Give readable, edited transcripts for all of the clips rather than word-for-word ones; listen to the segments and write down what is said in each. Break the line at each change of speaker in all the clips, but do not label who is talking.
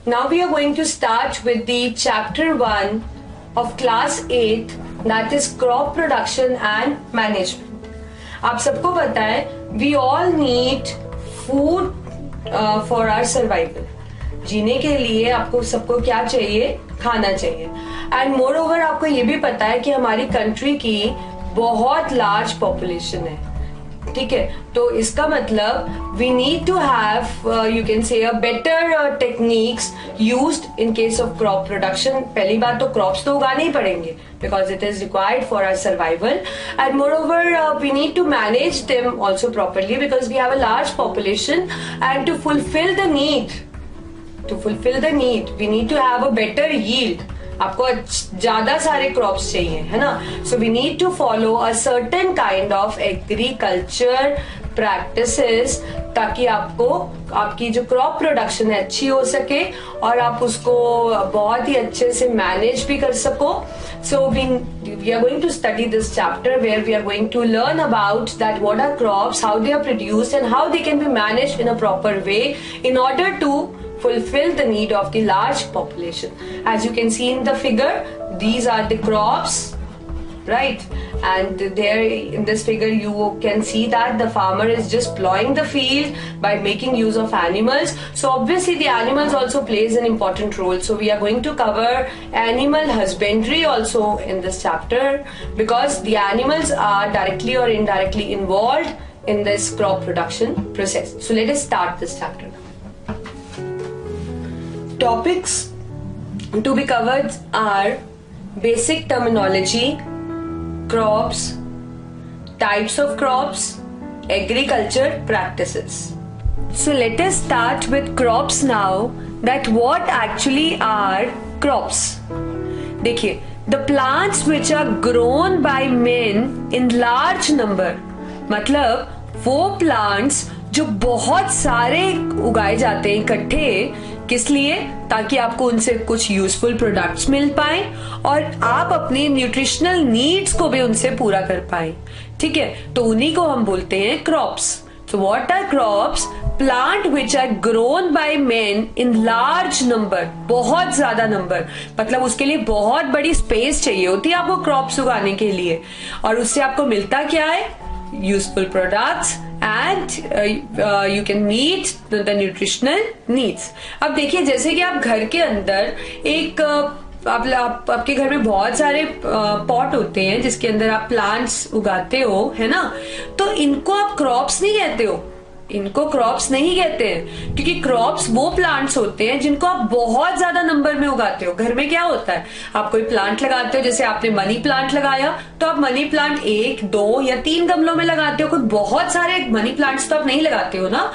Now we are going to start with the chapter 1 of class 8, that is crop production and management. आप सबको पता है we all need food for our survival. जीने के लिए आपको सबको क्या चाहिए? खाना चाहिए. एंड मोर ओवर आपको ये भी पता है कि हमारी कंट्री की बहुत लार्ज पॉपुलेशन है. ठीक है, तो इसका मतलब we need to have you can say a better techniques used in case of crop production. पहली बात तो क्रॉप्स तो उगाने ही पड़ेंगे because it is required for our survival. And moreover we need to manage them also properly because we have a large population. And to fulfil the need we need to have a better yield. आपको ज्यादा सारे crops चाहिए, है ना. सो we need to follow a certain kind of agriculture practices ताकि आपको आपकी जो क्रॉप प्रोडक्शन है अच्छी हो सके और आप उसको बहुत ही अच्छे से मैनेज भी कर सको. So we are going to study this chapter where we are going to learn about that what are crops, how they are produced and how they can be managed in a proper way in order to fulfill the need of the large population. As you can see in the figure, these are the crops, right? And there in this figure you can see that the farmer is just plowing the field by making use of animals. So obviously the animals also plays an important role. So we are going to cover animal husbandry also in this chapter because the animals are directly or indirectly involved in this crop production process. So let us start this chapter. Topics to be covered are basic terminology, crops, types of crops, agriculture practices. So let us start with crops now. That what actually are crops? देखिए, the plants which are grown by men in large number, मतलब वो plants जो बहुत सारे उगाए जाते हैं इकट्ठे. किस लिए? ताकि आपको उनसे कुछ यूजफुल प्रोडक्ट्स मिल पाए और आप अपनी न्यूट्रिशनल नीड्स को भी उनसे पूरा कर पाए. ठीक है, तो उन्हीं को हम बोलते हैं crops. So what are crops? Plant which are grown by men in large number, बहुत ज्यादा नंबर. मतलब उसके लिए बहुत बड़ी स्पेस चाहिए होती है आपको क्रॉप्स उगाने के लिए और उससे आपको मिलता क्या है? Useful products and you can meet the nutritional needs. अब देखिए, जैसे कि आप घर के अंदर एक आपके घर में बहुत सारे पॉट होते हैं जिसके अंदर आप प्लांट्स उगाते हो, है ना. तो इनको आप क्रॉप्स नहीं कहते हो. इनको क्रॉप्स नहीं कहते हैं क्योंकि क्रॉप्स वो प्लांट्स होते हैं जिनको आप बहुत ज्यादा नंबर में उगाते हो. घर में क्या होता है, आप कोई प्लांट लगाते हो, जैसे आपने मनी प्लांट लगाया तो आप मनी प्लांट 1, 2 या 3 गमलों में लगाते हो. कोई बहुत सारे मनी प्लांट्स तो आप नहीं लगाते हो ना.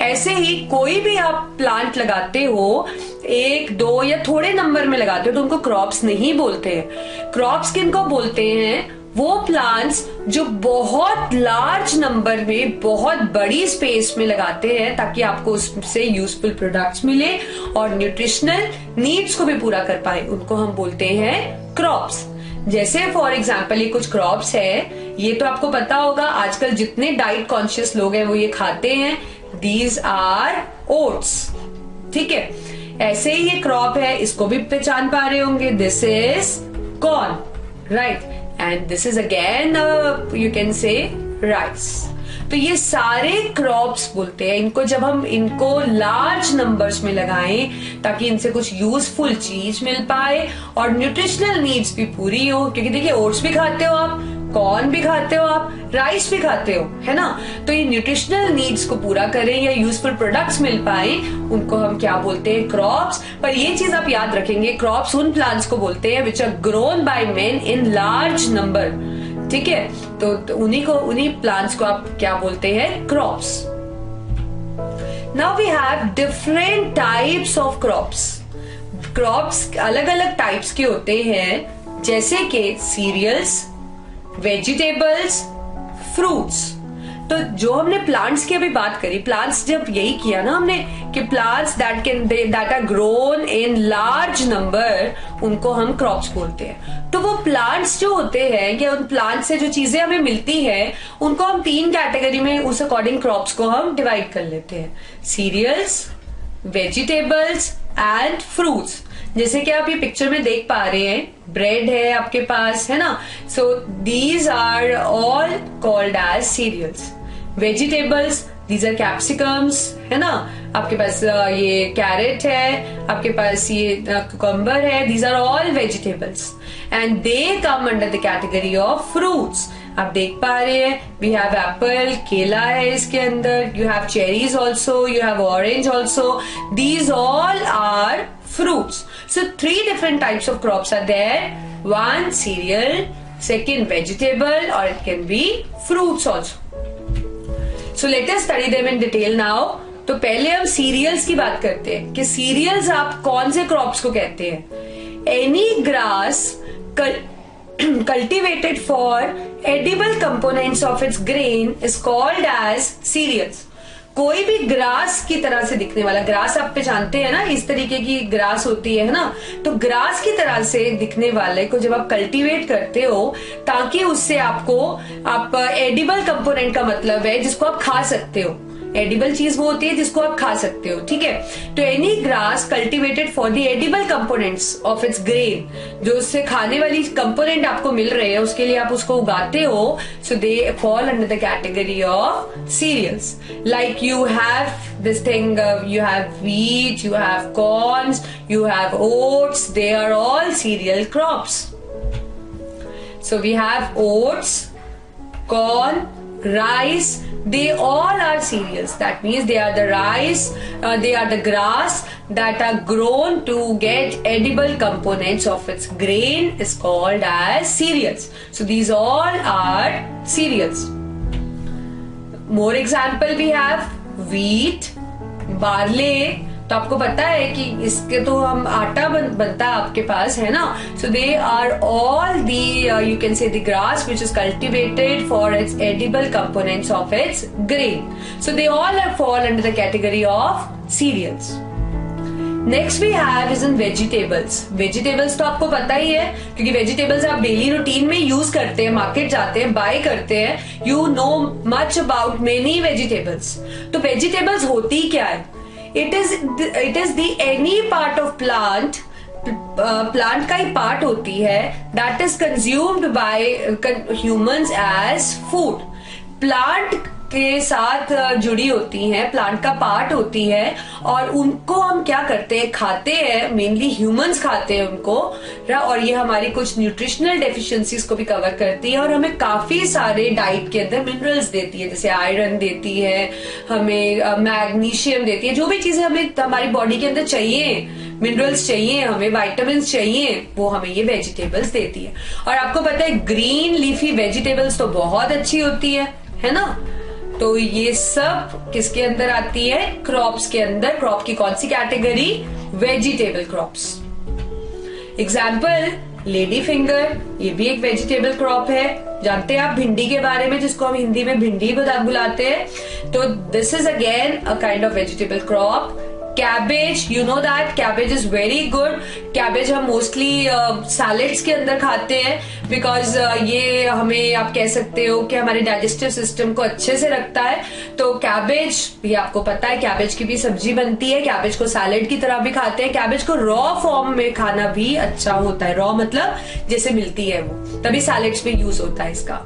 ऐसे ही कोई भी आप प्लांट लगाते हो 1, 2 या थोड़े नंबर में लगाते हो तो उनको क्रॉप्स नहीं बोलते हैं. क्रॉप्स किनको बोलते हैं? वो प्लांट्स जो बहुत लार्ज नंबर में बहुत बड़ी स्पेस में लगाते हैं ताकि आपको उससे यूजफुल प्रोडक्ट्स मिले और न्यूट्रिशनल नीड्स को भी पूरा कर पाए, उनको हम बोलते हैं क्रॉप्स. जैसे फॉर एग्जांपल ये कुछ क्रॉप्स है, ये तो आपको पता होगा आजकल जितने डाइट कॉन्शियस लोग हैं वो ये खाते हैं. These are oats. ठीक है, ऐसे ही ये क्रॉप है, इसको भी पहचान पा रहे होंगे. This is corn, right. And this is again you can say rice. तो ये सारे क्रॉप्स बोलते हैं इनको जब हम इनको लार्ज नंबर्स में लगाएं ताकि इनसे कुछ यूजफुल चीज मिल पाए और न्यूट्रिशनल नीड्स भी पूरी हो. क्योंकि देखिए, ओट्स भी खाते हो आप, कॉर्न भी खाते हो आप, राइस भी खाते हो, है ना. तो ये न्यूट्रिशनल नीड्स को पूरा करें या यूजफुल प्रोडक्ट्स मिल पाए, उनको हम क्या बोलते हैं? क्रॉप्स. पर ये चीज आप याद रखेंगे, क्रॉप्स उन प्लांट्स को बोलते हैं which are grown by men in large number. ठीक है, तो उन्हीं प्लांट्स को आप क्या बोलते हैं? Crops. Now we have different types of crops. Crops अलग अलग टाइप्स के होते हैं जैसे कि सीरियल्स, वेजिटेबल्स, फ्रूट्स. तो जो हमने प्लांट्स की अभी बात करी, प्लांट्स जब यही किया ना हमने कि plants that are grown in large number, उनको हम क्रॉप्स बोलते हैं. तो वो प्लांट्स जो होते हैं या उन प्लांट से जो चीजें हमें मिलती है उनको हम 3 कैटेगरी में उस अकॉर्डिंग क्रॉप्स को हम डिवाइड कर लेते हैं. Cereals, vegetables and fruits. जैसे कि आप ये पिक्चर में देख पा रहे हैं, ब्रेड है आपके पास, है ना। So these are all called as cereals. Vegetables, these are capsicums, है ना। आपके पास ये कैरेट है, आपके पास ये कुकम्बर है, these are all vegetables and they come under the category of fruits. आप देख पा रहे हैं, वी हैव एप्पल, केला है इसके अंदर, you have cherries also, you have orange also, these all are fruits. So 3 different types of crops are there. One cereal, second vegetable, or it can be fruits also. So let us study them in detail now. तो पहले हम serials की बात करते हैं कि serials आप कौन से क्रॉप्स को कहते हैं। Any grass cultivated for edible components of its grain is called as cereals. कोई भी ग्रास की तरह से दिखने वाला, ग्रास आप पे जानते हैं ना, इस तरीके की ग्रास होती है ना, तो ग्रास की तरह से दिखने वाले को जब आप कल्टीवेट करते हो ताकि उससे आपको आप एडिबल कंपोनेंट का मतलब है जिसको आप खा सकते हो। एडिबल चीज वो होती है जिसको आप खा सकते हो, ठीक है। तो any grass cultivated for the edible components of its grain, जो उससे खाने वाली कंपोनेंट आपको मिल रहे हैं उसके लिए आप उसको उगाते हो, so they fall under the category of cereals. Like you have this thing, you have wheat, you have corns, you have oats, they are all cereal crops. So we have oats, corn, rice, they all are cereals. That means they are the rice, they are the grass that are grown to get edible components of its grain is called as cereals. So these all are cereals. More example we have wheat, barley. तो आपको पता है कि इसके तो हम आटा बनता है आपके पास, है ना। So they are all the you can say the grass which is cultivated for its edible components of its grain. So they all fall under the category of cereals. Next we have is in vegetables. Vegetables तो आपको पता ही है क्योंकि vegetables आप daily routine में use करते हैं, market जाते हैं, बाय करते हैं, you know much about many vegetables. तो वेजिटेबल्स होती क्या है? It is the any part of plant का ही पार्ट होती है that is consumed by humans as food. Plant के साथ जुड़ी होती हैं, प्लांट का पार्ट होती है और उनको हम क्या करते हैं, खाते हैं, मेनली ह्यूमंस खाते हैं उनको, और ये हमारी कुछ न्यूट्रिशनल डेफिशिएंसीज को भी कवर करती है और हमें काफी सारे डाइट के अंदर मिनरल्स देती है, जैसे आयरन देती है, हमें मैग्नीशियम देती है, जो भी चीजें हमें हमारी बॉडी के अंदर चाहिए, मिनरल्स चाहिए, हमें विटामिन चाहिए, वो हमें ये वेजिटेबल्स देती है। और आपको पता है ग्रीन लीफी वेजिटेबल्स तो बहुत अच्छी होती है ना। तो ये सब किसके अंदर आती है? क्रॉप्स के अंदर। क्रॉप की कौन सी category? Vegetable crops. Example lady finger, ये भी एक वेजिटेबल क्रॉप है। जानते हैं आप भिंडी के बारे में, जिसको हम हिंदी में भिंडी बुलाते हैं। तो this is again a kind of vegetable crop. Cabbage, you know that cabbage is very good. Cabbage हम मोस्टली सैलेड्स के अंदर खाते हैं बिकॉज ये हमें, आप कह सकते हो कि हमारे डाइजेस्टिव सिस्टम को अच्छे से रखता है। तो कैबेज भी आपको पता है, कैबेज की भी सब्जी बनती है, कैबेज को सैलेड की तरह भी खाते हैं। कैबेज को रॉ फॉर्म में खाना भी अच्छा होता है, रॉ मतलब जैसे मिलती है वो, तभी सैलेड्स में यूज होता है इसका।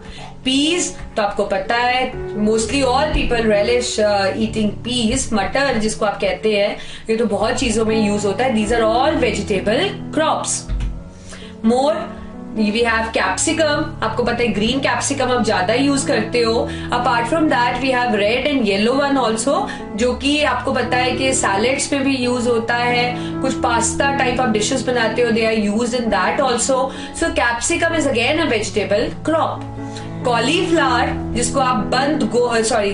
पीस तो आपको पता है, mostly all people relish eating peas. मटर जिसको आप कहते हैं, ये तो बहुत चीजों में यूज होता है। These are all vegetable crops. More we have capsicum. आपको पता है ग्रीन कैप्सिकम आप ज्यादा यूज करते हो। Apart from that we have red and yellow one also, जो कि आपको पता है कि सैलेड्स में भी यूज होता है। कुछ पास्ता टाइप आप डिशेस बनाते हो, they are used in that also. So capsicum is again a vegetable crop. Cauliflower जिसको आप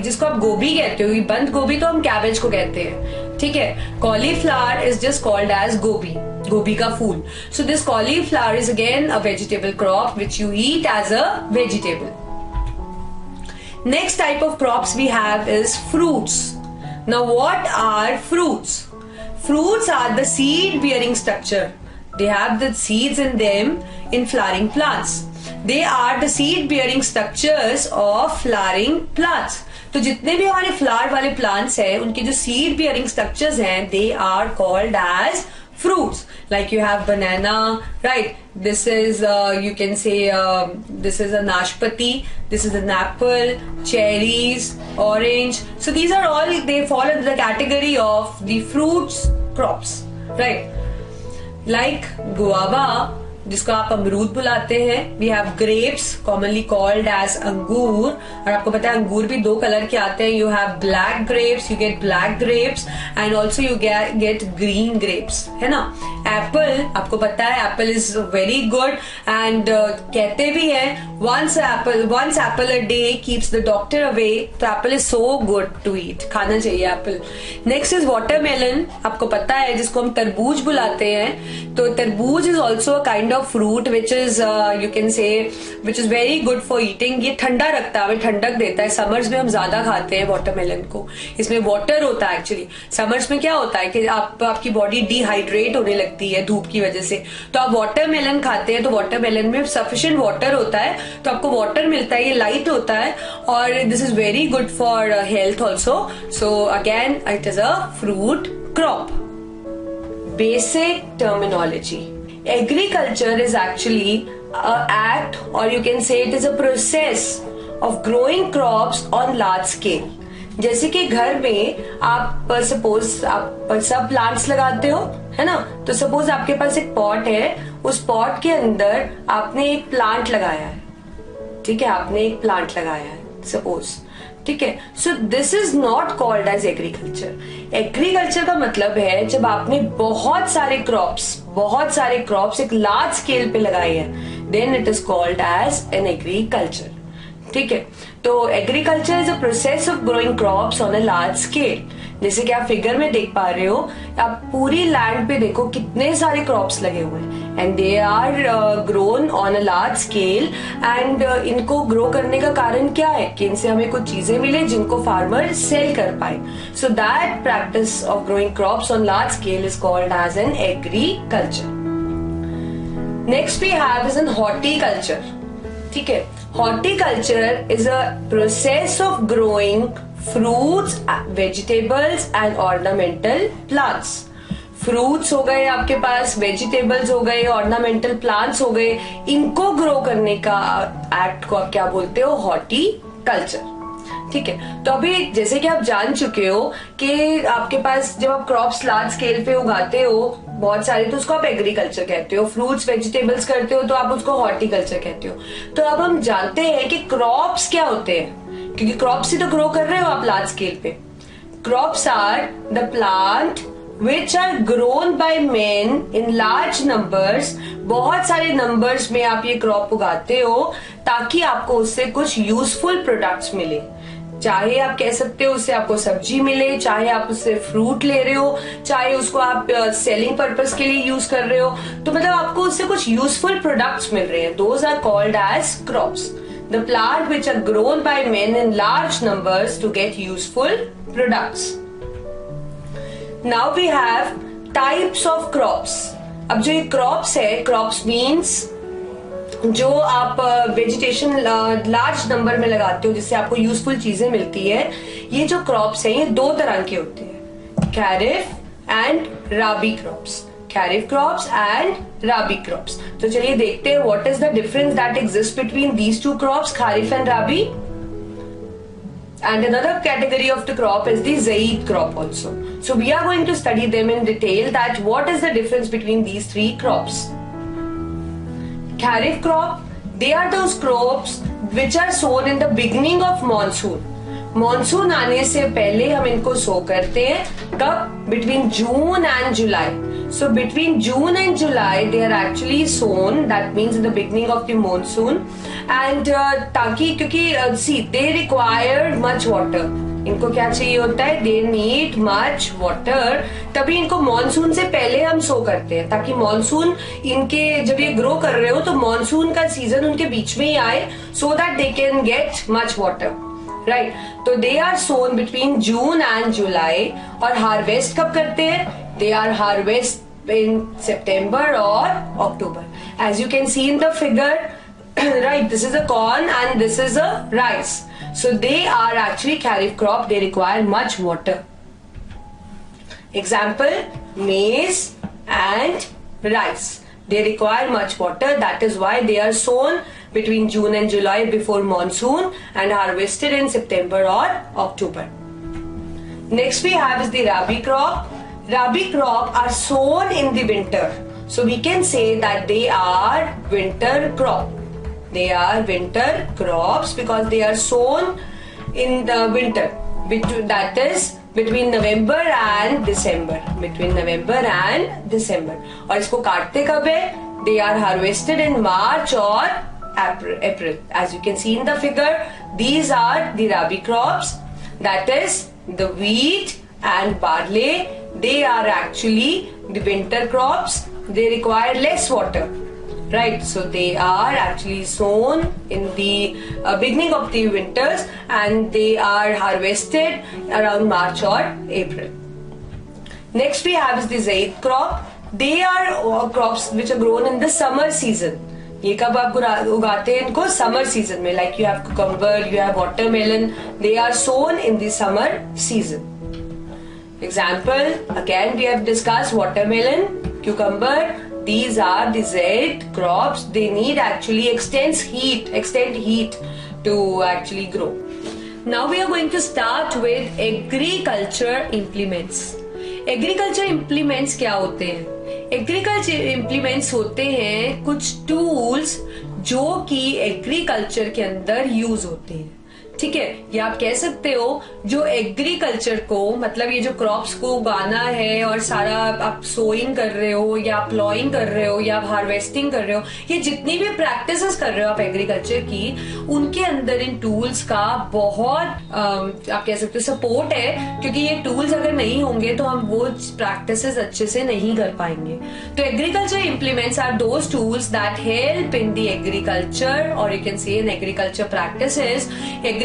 जिसको आप गोभी कहते हो, बंद गोभी तो हम कैबेज को कहते हैं, ठीक है। Cauliflower is just called as गोभी का फूल। So this cauliflower is again a vegetable crop which you eat as a vegetable. Next type of crops we have is fruits. Now what are fruits? Fruits are the seed bearing structure. They have the seeds in them in flowering plants. They are the seed bearing structures of flowering plants. तो जितने भी हमारे flower वाले plants हैं उनके जो seed bearing structures हैं they are called as fruits. Like you have banana, right? This is you can say this is a nashpati, this is an apple, cherries, orange. So these are all, they fall into the category of the fruits crops, right? Like guava, जिसको आप अमरूद बुलाते हैं, we have grapes commonly called as अंगूर, और आपको पता है अंगूर भी दो कलर के आते हैं, you have black grapes, you get black grapes and also you get green grapes, है ना. एप्पल, आपको पता है apple is very good and कहते भी हैं once apple a day keeps the doctor away, तो apple is so good to eat, खाना चाहिए एप्पल. नेक्स्ट इज वाटरमेलन, आपको पता है जिसको हम तरबूज बुलाते हैं, तो तरबूज is also a kind of fruit which is you can से which is very good for eating. ये ठंडा रखता है, हमें ठंडक देता है. समर्स में हम ज्यादा खाते हैं वाटरमेलन को, इसमें वाटर होता है. एक्चुअली समर्स में क्या होता है कि आपकी बॉडी डिहाइड्रेट होने लगती है धूप की वजह से, तो आप वाटरमेलन खाते हैं तो वाटरमेलन में सफिशिएंट वाटर होता है, तो आपको वाटर मिलता है, ये लाइट होता है और this is very good for health also. So again it is a fruit crop. Basic terminology. Agriculture is actually an act, or you can say it is a process of growing crops on large scale. जैसे कि घर में आप suppose आप सब plants लगाते हो, है ना, तो सपोज आपके पास एक पॉट है, उस पॉट के अंदर आपने एक प्लांट लगाया है, ठीक है, आपने एक प्लांट लगाया है सपोज, ठीक है. So this is not called as agriculture. Agriculture का मतलब है जब आपने बहुत सारे क्रॉप्स एक लार्ज स्केल पे लगाए हैं, then it is called as an agriculture, ठीक है. तो agriculture is a process of growing crops on a large scale. जैसे कि आप फिगर में देख पा रहे हो, आप पूरी लैंड पे देखो कितने सारे क्रॉप्स लगे हुए हैं and they are grown on a large scale. And इनको ग्रो करने का कारण क्या है कि इनसे हमें कुछ चीजें मिले जिनको फार्मर सेल कर पाए. So that practice of growing crops on large scale is called as an agriculture. Next we have is an horticulture, ठीक है. Horticulture is a process of growing fruits, vegetables and ornamental plants. Fruits हो गए आपके पास, vegetables हो गए, ornamental plants हो गए, इनको ग्रो करने का एक्ट को आप क्या बोलते हो? हॉर्टिकल्चर, ठीक है. तो अभी जैसे कि आप जान चुके हो कि आपके पास जब आप क्रॉप्स लार्ज स्केल पे उगाते हो बहुत सारे, तो उसको आप एग्रीकल्चर कहते हो. फ्रूट्स वेजिटेबल्स करते हो तो आप उसको हॉर्टिकल्चर कहते हो. तो अब हम जानते हैं कि क्रॉप्स क्या होते हैं, क्योंकि क्रॉप्स ही तो ग्रो कर रहे हो आप लार्ज स्केल पे. Crops are the plant which are grown by men in large numbers. बहुत सारे नंबर्स में आप ये क्रॉप उगाते हो ताकि आपको उससे कुछ यूजफुल प्रोडक्ट्स मिले. चाहे आप कह सकते हो उससे आपको सब्जी मिले, चाहे आप उससे फ्रूट ले रहे हो, चाहे उसको आप सेलिंग पर्पस के लिए यूज कर रहे हो, तो मतलब आपको उससे कुछ यूजफुल प्रोडक्ट्स मिल रहे हैं. Those are called as crops. The plant which are grown by men in large numbers to get useful products. Now we have types of crops. अब जो ये crops है, crops means जो आप वेजिटेशन लार्ज नंबर में लगाते हो जिससे आपको यूजफुल चीजें मिलती है. ये जो क्रॉप्स हैं ये दो तरह के होते हैं, kharif and rabi crops. Kharif crops and rabi crops. तो चलिए देखते हैं what is the difference that exist between these two crops, kharif and rabi. And another category of the crop is the zaid crop also. So we are going to study them in detail, that what is the difference between these three crops. Kharif crop, they are those crops which are sown in the beginning of monsoon. Monsoon आने से पहले हम इनको sow करते हैं. कब? Between June and July. So between June and July they are actually sown, that means in the beginning of the monsoon. And ताकि क्योंकि see they require much water, इनको क्या चाहिए होता है? They need much water. तभी इनको monsoon से पहले हम सो करते हैं ताकि मॉनसून इनके जब ये ग्रो कर रहे हो तो मॉनसून का सीजन उनके बीच में ही आए, so that they can get much water, right. तो they are sown between June and July. और हार्वेस्ट कब करते हैं? दे आर हार्वेस्ट इन सितंबर और अक्टूबर. As you can see in the figure, right, this is a corn and this is a rice. So they are actually kharif crop. They require much water. Example, maize and rice. They require much water. That is why they are sown between June and July before monsoon and harvested in September or October. Next we have is the rabi crop. Rabi crop are sown in the winter. So we can say that they are winter crop. They are winter crops because they are sown in the winter. That is between November and December. Between November and December. और इसको काटते कब है? They are harvested in March or April. As you can see in the figure, these are the rabi crops. That is the wheat and barley. They are actually the winter crops. They require less water. Right, so they are actually sown in the beginning of the winters and they are harvested around March or April. Next we have is the zaid crop. They are crops which are grown in the summer season. ये कब आप उगाते हैं इनको? Summer season में. Like you have cucumber, you have watermelon. They are sown in the summer season. Example, again we have discussed watermelon, cucumber. These are the zaid crops. They need actually extend heat to actually grow. Now we are going to start with agriculture implements. Agriculture implements क्या होते हैं? Agriculture implements होते हैं कुछ tools जो कि agriculture के अंदर use होते हैं. ठीक है, ये आप कह सकते हो जो एग्रीकल्चर को मतलब ये जो क्रॉप्स को उगाना है और सारा आप सोइंग कर रहे हो या प्लॉइंग कर रहे हो या आप हार्वेस्टिंग कर रहे हो, ये जितनी भी प्रैक्टिसेस कर रहे हो आप एग्रीकल्चर की, उनके अंदर इन टूल्स का बहुत आप कह सकते हो सपोर्ट है, क्योंकि ये टूल्स अगर नहीं होंगे तो हम वो प्रैक्टिसेस अच्छे से नहीं कर पाएंगे. तो agriculture implements are those tools that help in the agriculture और you can say in agriculture practices.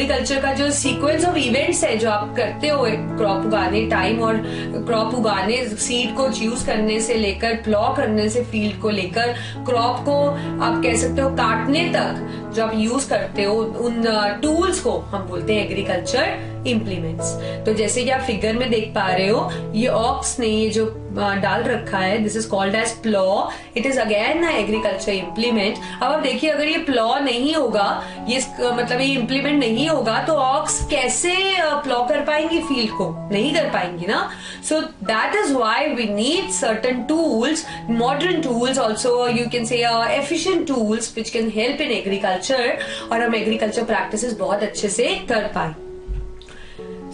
Agriculture का जो सीक्वेंस ऑफ इवेंट्स है जो आप करते हो क्रॉप उगाने टाइम और क्रॉप उगाने सीड को चूज करने से लेकर प्लॉ करने से फील्ड को लेकर क्रॉप को आप कह सकते हो काटने तक जो आप यूज करते हो उन टूल्स को हम बोलते हैं एग्रीकल्चर इम्प्लीमेंट्स. तो जैसे कि आप फिगर में देख पा रहे हो ये ऑक्स ने ये जो डाल रखा है, this is called as plough. It is again agriculture implement. अब आप देखिए अगर ये प्लॉ नहीं होगा, ये मतलब ये इम्प्लीमेंट नहीं होगा तो ऑक्स कैसे प्लॉ कर पाएंगी फील्ड को? नहीं कर पाएंगी ना. So that is why we need certain tools, modern tools also you can say efficient tools which can help in agriculture और हम एग्रीकल्चर प्रैक्टिसेस बहुत अच्छे से कर पाए.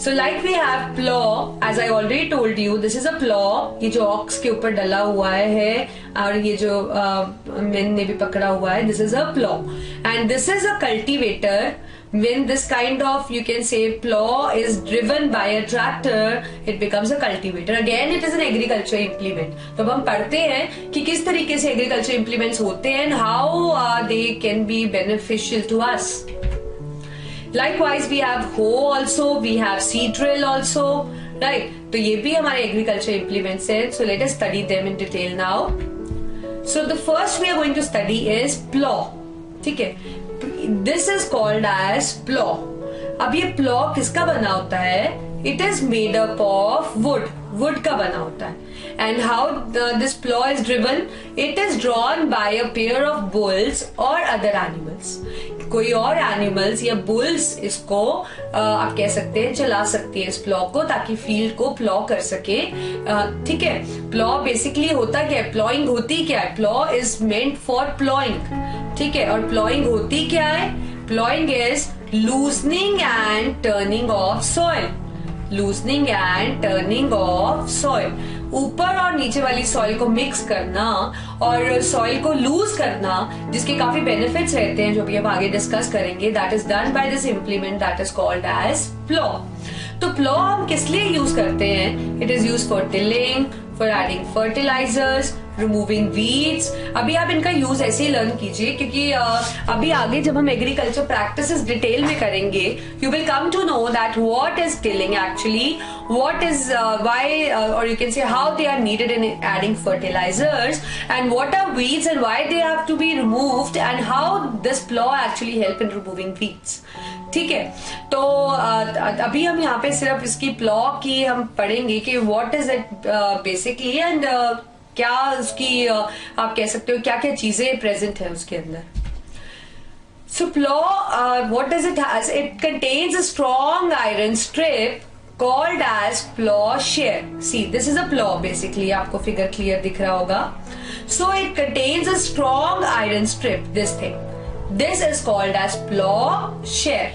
So like we have plow, as I already told you, this is a plow. ये जो ox के ऊपर डला हुआ है और ये जो men ने भी पकड़ा हुआ है, this is a plow. And this is a cultivator. When this kind of you can say plow is driven by a tractor, it becomes a cultivator. Again, it is an agriculture implement. तो अब हम पढ़ते हैं कि किस तरीके से agriculture implements होते हैं and how they can be beneficial to us. Likewise, we have hoe also, we have seed drill also, right? तो ये भी हमारे agriculture implements हैं. So let us study them in detail now. So the first we are going to study is plow. ठीक है? This is called as plow. अब ये plow किसका बना होता है? It is made up of wood का बना होता है. And how this plow is driven? It is drawn by a pair of bulls or other animals. कोई और एनिमल्स या बुल्स इसको आप कह सकते हैं चला सकती है इस प्लॉ को ताकि फील्ड को प्लॉ कर सके. ठीक है, प्लॉ बेसिकली होता क्या है? प्लॉइंग होती क्या है? Plough is meant for ploughing. ठीक है, और प्लॉइंग होती क्या है? Ploughing is loosening and turning of soil. Loosening and turning of soil, ऊपर और नीचे वाली सॉइल को मिक्स करना और सॉइल को लूज करना, जिसके काफी बेनिफिट्स रहते हैं जो भी हम आगे डिस्कस करेंगे. That is done by this implement that is called as plough. तो प्लॉ हम किस लिए यूज करते हैं? It is use for tilling, for adding fertilisers, removing weeds. अभी आप इनका यूज ऐसे ही लर्न कीजिए, क्योंकि अभी आगे जब हम एग्रीकल्चर प्रैक्टिसेस डिटेल में करेंगे, you will come to know that what is tilling actually, what is why or you can say how they are needed in adding fertilizers, and what are weeds and why they have to be removed, and how this plow actually help in removing weeds. ठीक है, तो अभी हम यहाँ पे सिर्फ इसकी plough की हम पढ़ेंगे कि what is it basically, and क्या उसकी आप कह सकते हो क्या क्या चीजें प्रेजेंट है उसके अंदर। So plow, what does it has? It contains a strong iron strip called as plowshare. See, this is a plow basically. आपको figure clear दिख रहा होगा. So it contains a strong iron strip. This thing. This is called as plowshare.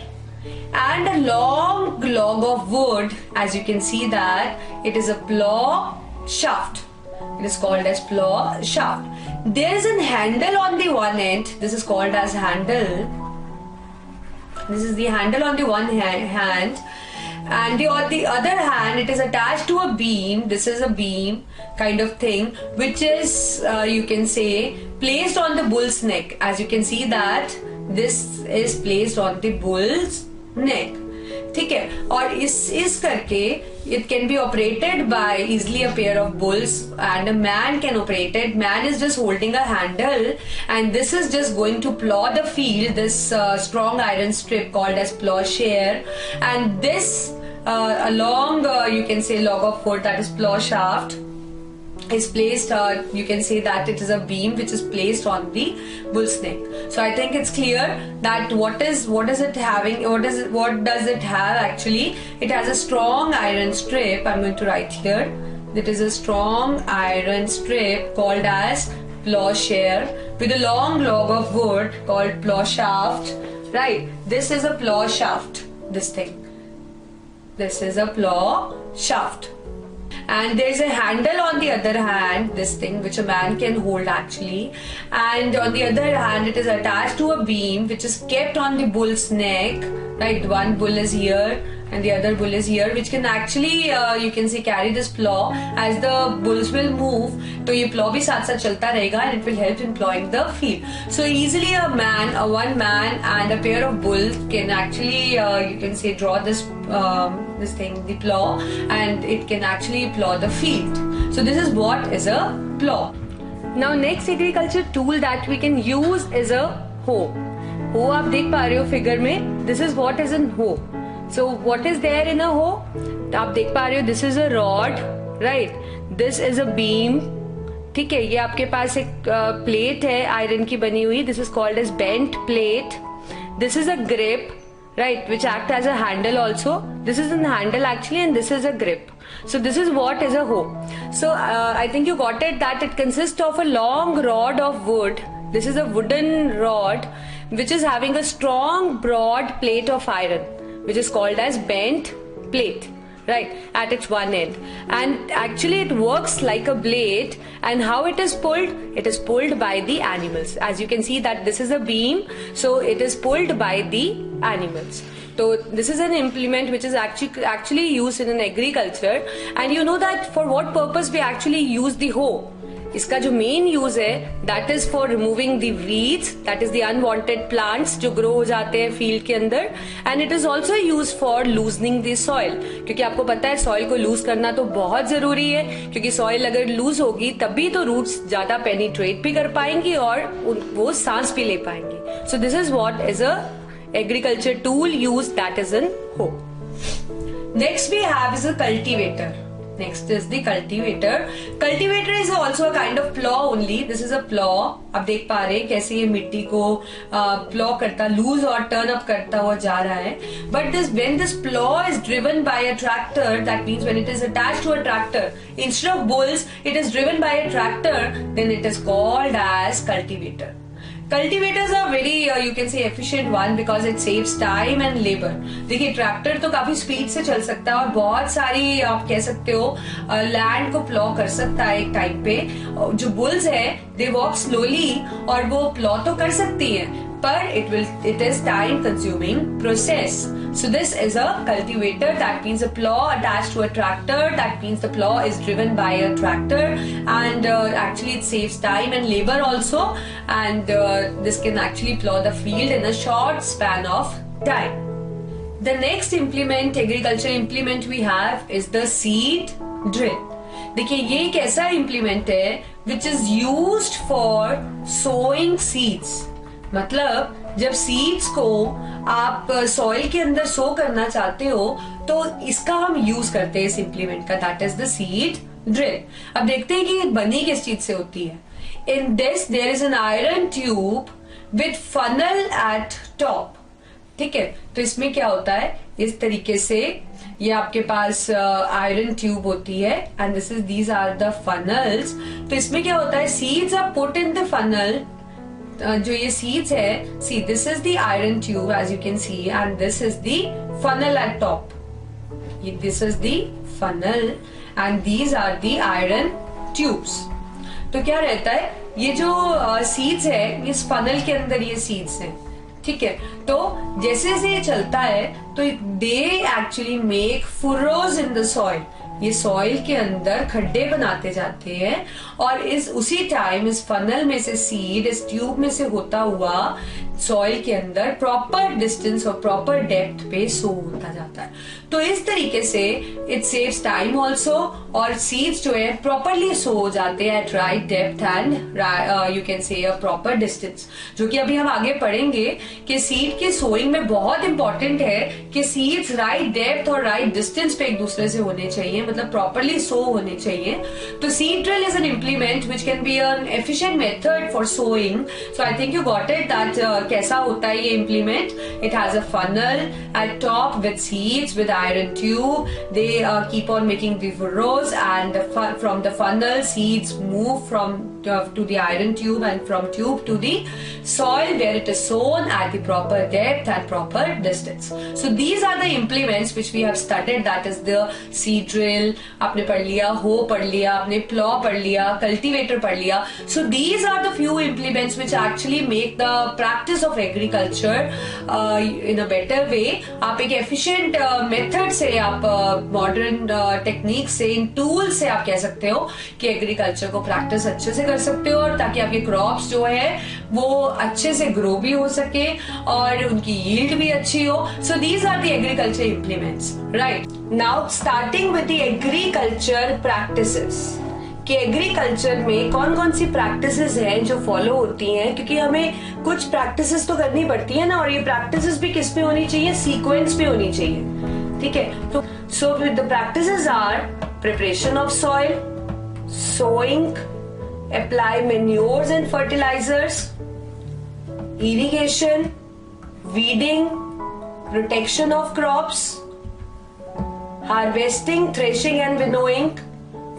And a long log of wood. As you can see that it is a plow shaft. It is called as plow shaft. There is a handle on the one end. This is called as handle. This is the handle on the one hand, and on the other hand it is attached to a beam. This is a beam kind of thing, which is you can say placed on the bull's neck. As you can see that this is placed on the bull's neck. ठीक है, और इस करके it can be operated by easily a pair of bulls, and a man can operate it. Man is just holding a handle, and this is just going to plow the field. This strong iron strip called as plowshare, and this a long you can say log of wood, that is plow shaft, is placed, you can say that it is a beam which is placed on the bull's neck. So I think it's clear that what is it having, what does it have actually. It has a strong iron strip. I'm going to write here, that is a strong iron strip called as plowshare, with a long log of wood called plow shaft, right? This is a plow shaft, this thing, this is a plow shaft. And there is a handle on the other hand, this thing which a man can hold actually, and on the other hand it is attached to a beam which is kept on the bull's neck, right? One bull is here and the other bull is here, which can actually you can say carry this plow. As the bulls will move, तो ये plow भी साथ साथ चलता रहेगा, and it will help in plowing the field. So easily one man and a pair of bulls can actually you can say draw this thing, the plow, and it can actually plow the field. So this is what is a plow. Now next agriculture tool that we can use is a hoe. hoe आप देख पा रहे हो figure में, this is what is an hoe. So what is there in a hoe? आप देख पा रहे हो, this is a rod, right? This is a beam. ठीक है, ये आपके पास एक प्लेट है आयरन की बनी हुई. This is called as bent plate. This is a grip, right, which act as a handle also. This is a handle actually, and this is a grip. So this is what is a hoe. So I think you got it, that it consists of a long rod of wood. This is a wooden rod which is having a strong broad plate of iron, which is called as bent plate, right, at its one end. And actually it works like a blade. And how it is pulled? It is pulled by the animals. As you can see that this is a beam, so it is pulled by the animals. So this is an implement which is actually used in an agriculture. And you know that for what purpose we actually use the hoe. इसका जो main use है that is for removing the weeds, that is the unwanted plants जो grow हो जाते हैं field के अंदर. And it is also use for loosening the soil, क्योंकि आपको पता है सॉइल को लूज करना तो बहुत जरूरी है, क्योंकि सॉइल अगर लूज होगी तभी तो रूट्स ज्यादा पेनिट्रेट भी कर पाएंगी और वो सांस भी ले पाएंगी. सो this is what is a agriculture tool use, that is an hoe. Next we have is a cultivator. Next is the cultivator. Cultivator is also a kind of plow only. This is a plow. आप देख पा रहे हैं कैसे ये मिट्टी को plow करता, लूज और टर्न अप करता हुआ जा रहा है. But when this plow is driven by a tractor, that means when it is attached to a tractor, instead of bulls, it is driven by a tractor, then it is called as cultivator. Cultivators are very you can say efficient one because it saves time and labor. देखिए tractor तो काफी speed से चल सकता है और बहुत सारी आप कह सकते हो लैंड को प्लॉ कर सकता है एक टाइम पे. जो बुल्स है दे वॉक स्लोली और वो प्लॉ तो कर सकती है, पर it is time consuming process. So this is a cultivator, that means a plow attached to a tractor, that means the plow is driven by a tractor, and actually it saves time and labor also, and this can actually plow the field in a short span of time. The next implement, agriculture implement we have is the seed drill. देखिए ये एक ऐसा implement है which is used for sowing seeds. मतलब जब seeds को आप soil के अंदर सो करना चाहते हो तो इसका हम यूज करते हैं इस इम्प्लीमेंट का, that is the seed drill. अब देखते हैं कि ये बनी किस चीज से होती है. In this there is an iron tube with funnel at top. ठीक है, तो इसमें क्या होता है, इस तरीके से ये आपके पास आयरन ट्यूब होती है and these are the funnels. तो इसमें क्या होता है, seeds are put in the funnel. जो ये सीड्स है, see this is the iron tube as you can see, and this is the funnel at top. This is the funnel and these are the iron tubes. तो क्या रहता है, ये जो seeds है इस फनल के अंदर ये सीड्स हैं. ठीक है, तो जैसे जैसे ये चलता है तो they actually make furrows in the soil. ये सॉइल के अंदर खड्डे बनाते जाते हैं और उसी टाइम इस फनल में से सीड इस ट्यूब में से होता हुआ सॉइल के अंदर प्रॉपर डिस्टेंस और प्रॉपर डेप्थ पे सो होता जाता है. तो इस तरीके से इट सेव्स टाइम ऑल्सो, और सीड्स जो है प्रॉपरली सो हो जाते हैं at right depth and you can say a proper distance, जो कि अभी हम आगे पढ़ेंगे कि सीड के सोइंग में बहुत इंपॉर्टेंट है कि सीड्स राइट डेप्थ और राइट डिस्टेंस पे एक दूसरे से होने चाहिए, मतलब प्रॉपरली सो होने चाहिए. तो seed drill is an implement which can be an efficient method for sowing. So I think you got it that कैसा होता है ये implement. It has a funnel at top with seeds with iron tube. They keep on making the furrows, and from the funnel seeds move from to the iron tube, and from tube to the soil where it is sown at the proper depth and proper distance. So these are the implements which we have studied, that is the seed drill आपने पढ़ लिया, hoe पढ़ लिया, आपने plow पढ़ लिया, cultivator पढ़ लिया. So these are the few implements which actually make the practice of agriculture in a better way. आप एक efficient मेथड से, आप मॉडर्न टेक्निक से, इन टूल से आप कह सकते हो कि एग्रीकल्चर को प्रैक्टिस अच्छे से कर सकते हो, और ताकि आपके क्रॉप्स जो है वो अच्छे से ग्रो भी हो सके और उनकी यील्ड भी अच्छी हो. So these are the agriculture implements. Right now starting with the agriculture practices, कि एग्रीकल्चर में कौन कौन सी प्रैक्टिसेस हैं जो फॉलो होती हैं, क्योंकि हमें कुछ प्रैक्टिसेस तो करनी पड़ती है ना, और ये प्रैक्टिसेस भी किस पे होनी चाहिए, सीक्वेंस पे होनी चाहिए. ठीक है, तो so the practices are preparation of soil, sowing, apply manures and fertilizers, irrigation, weeding, protection of crops, harvesting, threshing and winnowing,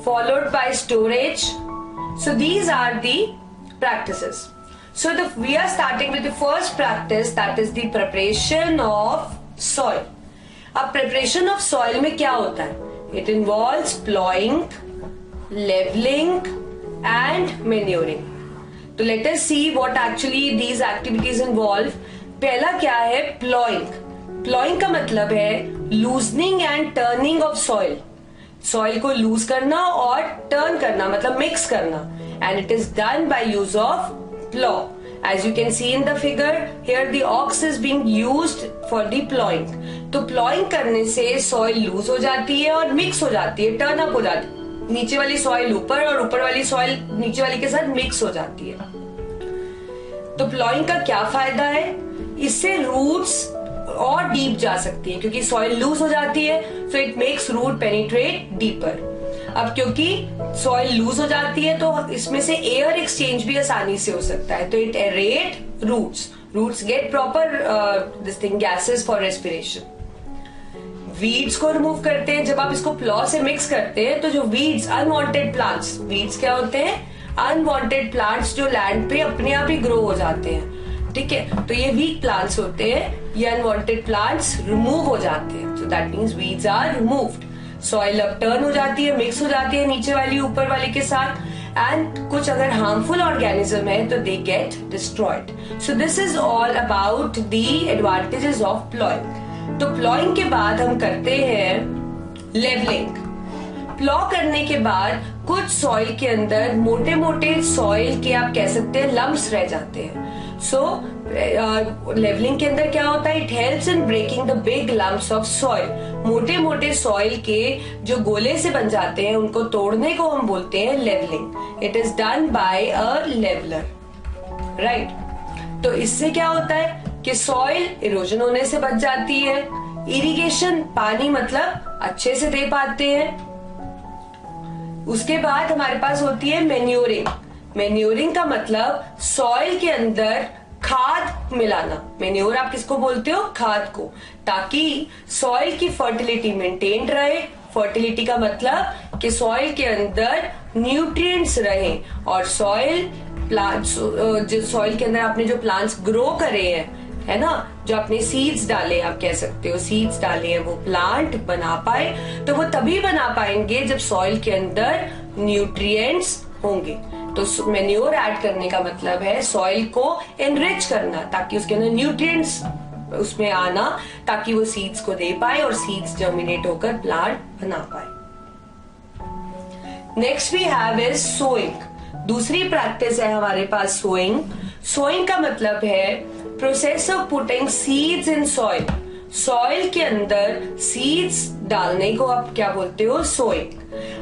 followed by storage. So these are the practices. So we are starting with the first practice, that is the preparation of soil. अब preparation of soil में क्या होता है? It involves plowing, leveling and manuring. तो let us see what actually these activities involve. पहला क्या है? Plowing. Plowing का मतलब है loosening and turning of soil. Soil को लूज करना और टर्न करना, मतलब मिक्स करना, and it is done by use of plough. As you can see in the figure here the ox is being used for the ploughing. तो ploughing करने से soil loose हो जाती है और मिक्स हो जाती है, टर्न अप हो जाती है. नीचे वाली सॉइल ऊपर और ऊपर वाली सॉइल नीचे वाली के साथ मिक्स हो जाती है. तो प्लॉइंग का क्या फायदा है? इससे रूट्स और डीप जा सकती है, क्योंकि सॉइल लूज हो जाती है, so it makes root penetrate deeper. अब क्योंकि सॉइल लूज हो जाती है तो इसमें से एयर एक्सचेंज भी आसानी से हो सकता है, तो it aerate roots get proper this thing gases for respiration. Weeds को रिमूव करते हैं. जब आप इसको प्लॉ से मिक्स करते हैं तो जो वीड्स, अनवांटेड प्लांट्स, वीड्स क्या होते हैं? अनवांटेड प्लांट्स जो लैंड पे अपने आप ही ग्रो हो जाते हैं. ठीक है, तो ये वीक प्लांट्स होते हैं, ये अनवांटेड प्लांट्स रिमूव हो जाते हैं. So that means weeds are removed. Soil अब टर्न हो जाती है, मिक्स हो जाती है नीचे वाली ऊपर वाले के साथ, एंड कुछ अगर हार्मफुल ऑर्गेनिज्म है तो they get destroyed. So this is all about the advantages of ploughing. तो प्लॉइंग के बाद हम करते हैं लेवलिंग. प्लॉ करने के बाद कुछ सॉइल के अंदर मोटे मोटे सॉइल के आप कह सकते हैं लम्प्स रह जाते हैं. सो लेवलिंग के अंदर क्या होता है, it helps in breaking the big lumps of soil. मोटे मोटे सॉइल के जो गोले से बन जाते हैं उनको तोड़ने को हम बोलते हैं levelling. It is done by a leveller, right. तो इससे क्या होता है कि सॉइल इरोजन होने से बच जाती है. इरिगेशन, पानी मतलब अच्छे से दे पाते हैं. उसके बाद हमारे पास होती है मेन्योरिंग. मेन्योरिंग का मतलब सॉइल के अंदर खाद मिलाना. मेन्योर आप किसको बोलते हो, खाद को, ताकि सॉइल की फर्टिलिटी मेंटेन रहे. फर्टिलिटी का मतलब कि सॉइल के अंदर न्यूट्रिएंट्स रहे और सॉइल प्लांट्स, जो सॉइल के अंदर आपने जो प्लांट्स ग्रो करे हैं, है ना, जो आपने सीड्स डाले, आप कह सकते हो सीड्स डाले हैं, वो प्लांट बना पाए. तो वो तभी बना पाएंगे जब सॉइल के अंदर न्यूट्रिएंट्स होंगे. तो मैन्योर ऐड करने का मतलब है सॉइल को एनरिच करना, ताकि उसके अंदर न्यूट्रिएंट्स उसमें आना, ताकि वो सीड्स को दे पाए और सीड्स जर्मिनेट होकर प्लांट बना पाए. Next we have is sowing. दूसरी प्रैक्टिस है हमारे पास सोइंग. सोइंग का मतलब है process of putting seeds in soil. Soil के अंदर सीड्स डालने को आप क्या बोलते हो, सोइंग.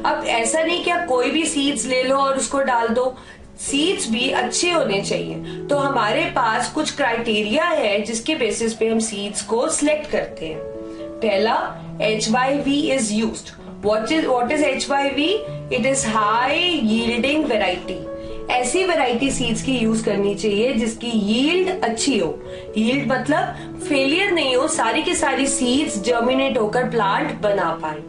अब ऐसा नहीं कि आप कोई भी सीड्स ले लो और उसको डाल दो. सीड्स भी अच्छे होने चाहिए. तो हमारे पास कुछ क्राइटेरिया है जिसके बेसिस पे हम सीड्स को सिलेक्ट करते हैं. पहला, HYV is used. What is HYV? It is high yielding variety. ऐसी वैरायटी सीड्स की यूज करनी चाहिए जिसकी यील्ड अच्छी हो. यील्ड मतलब फेलियर नहीं हो, सारी की सारी सीड्स जर्मिनेट होकर प्लांट बना पाए.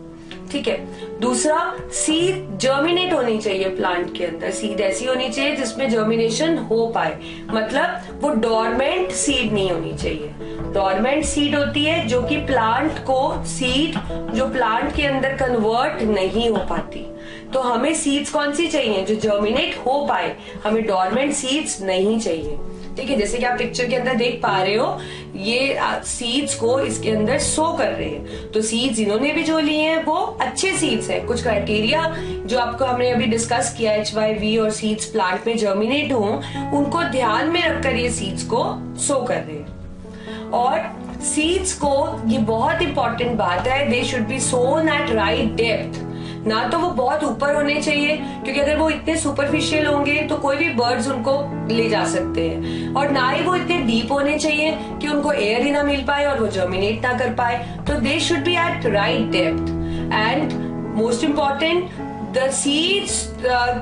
ठीक है. दूसरा, सीड जर्मिनेट होनी चाहिए प्लांट के अंदर. सीड ऐसी होनी चाहिए जिसमें जर्मिनेशन हो पाए, मतलब वो डोरमेंट सीड नहीं होनी चाहिए. डोरमेंट सीड होती है जो कि प्लांट को, सीड जो प्लांट के अंदर कन्वर्ट नहीं हो पाती. तो हमें सीड्स कौन सी चाहिए, जो जर्मिनेट हो पाए. हमें डोरमेंट सीड्स नहीं चाहिए. ठीक है. जैसे कि आप पिक्चर के अंदर देख पा रहे हो, ये सीड्स को इसके अंदर सो कर रहे हैं. तो सीड्स इन्होंने भी जो लिए हैं वो अच्छे सीड्स हैं. कुछ क्राइटेरिया जो आपको हमने अभी डिस्कस किया, HYV और सीड्स प्लांट में जर्मिनेट हो, उनको ध्यान में रखकर ये सीड्स को सो कर रहे हैं. और सीड्स को, ये बहुत इंपॉर्टेंट बात है, they should be sown at right depth. ना तो वो बहुत ऊपर होने चाहिए, क्योंकि अगर वो इतने सुपरफिशियल होंगे तो कोई भी बर्ड्स उनको ले जा सकते हैं. और ना ही वो इतने डीप होने चाहिए कि उनको एयर ही ना मिल पाए और वो जर्मिनेट ना कर पाए. तो they should be at right depth. And most important, the seeds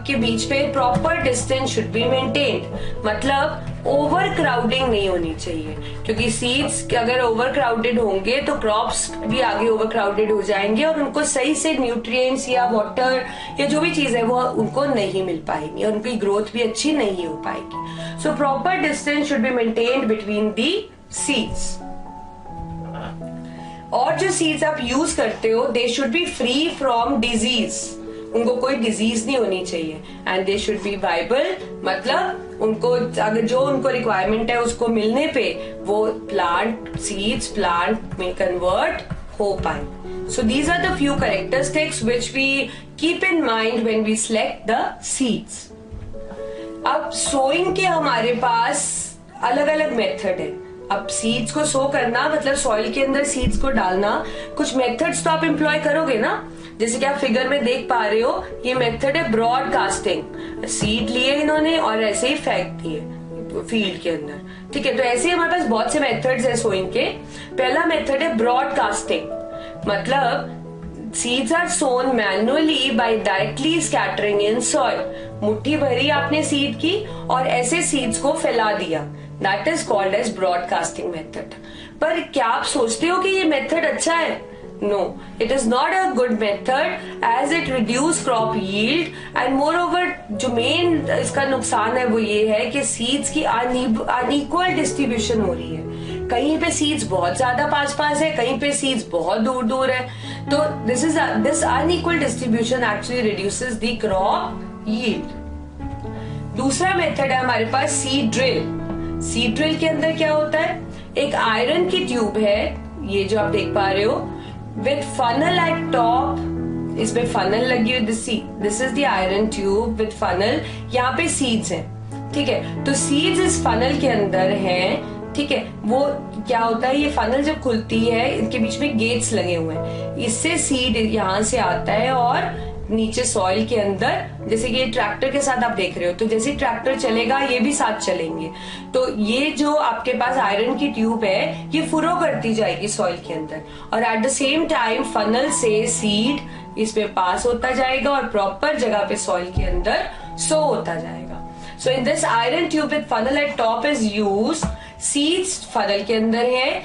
के बीच पे proper distance should be maintained. मतलब ओवर क्राउडिंग नहीं होनी चाहिए, क्योंकि सीड्स अगर ओवर क्राउडेड होंगे तो क्रॉप्स भी आगे ओवर क्राउडेड हो जाएंगे और उनको सही से न्यूट्रिएंट्स या वाटर या जो भी चीज है वो उनको नहीं मिल पाएंगी और उनकी ग्रोथ भी अच्छी नहीं हो पाएगी. So proper distance should be maintained between the seeds. और जो सीड्स आप यूज करते हो, दे should B free from disease. उनको कोई डिजीज नहीं होनी चाहिए. And they should B viable, मतलब उनको अगर जो उनको रिक्वायरमेंट है उसको मिलने पे वो प्लांट, सीड्स प्लांट में कन्वर्ट हो पाए. So these are the few characteristics which we keep in mind when we select the seeds. अब सोइंग के हमारे पास अलग अलग मेथड है. अब सीड्स को सो करना मतलब सॉइल के अंदर सीड्स को डालना, कुछ मेथड्स तो आप एम्प्लॉय करोगे ना. जैसे कि आप फिगर में देख पा रहे हो, ये मेथड है ब्रॉडकास्टिंग. सीड लिए इन्होंने और ऐसे ही फेंक दिए फील्ड के अंदर. ठीक है. तो ऐसे ही हमारे पास बहुत से मेथड्स हैं सोइंग के. पहला मेथड है ब्रॉडकास्टिंग. मतलब seeds are sown manually by directly scattering in soil. मुट्ठी भरी आपने सीड की और ऐसे सीड्स को फैला दिया. That is called as broadcasting method. पर क्या आप सोचते हो कि ये मेथड अच्छा है? No, it is not a good method as it reduce crop yield and moreover जो मेन इसका नुकसान है वो ये है कि सीड्स की अनइक्वल डिस्ट्रीब्यूशन हो रही है. कहीं पे सीड्स बहुत ज्यादा पास पास है, कहीं पे सीड्स बहुत दूर दूर है. तो this unequal distribution actually reduces the crop yield. दूसरा मेथड है हमारे पास सीड ड्रिल। सीड ड्रिल के अंदर क्या होता है, एक आयरन की ट्यूब है, ये जो आप देख पा रहे हो, विद फनल एट टॉप, इसमें फनल लगी हुई, this is the iron tube with funnel, यहाँ पे सीड्स हैं, ठीक है। तो सीड्स इस फनल के अंदर हैं, ठीक है। वो क्या होता है, ये फनल जब खुलती है इनके बीच में गेट्स लगे हुए हैं, इससे सीड यहाँ से आता है और नीचे सॉइल के अंदर, जैसे कि ये ट्रैक्टर के साथ आप देख रहे हो, तो जैसे ट्रैक्टर चलेगा ये भी साथ चलेंगे। तो ये जो आपके पास आयरन की ट्यूब है ये फुरो करती जाएगी सॉइल के अंदर, और at the same time funnel से सीड इसमें पास होता जाएगा और प्रॉपर जगह पे सॉइल के अंदर सो होता जाएगा। So in this iron tube with funnel at top is use, seeds funnel के अंदर है,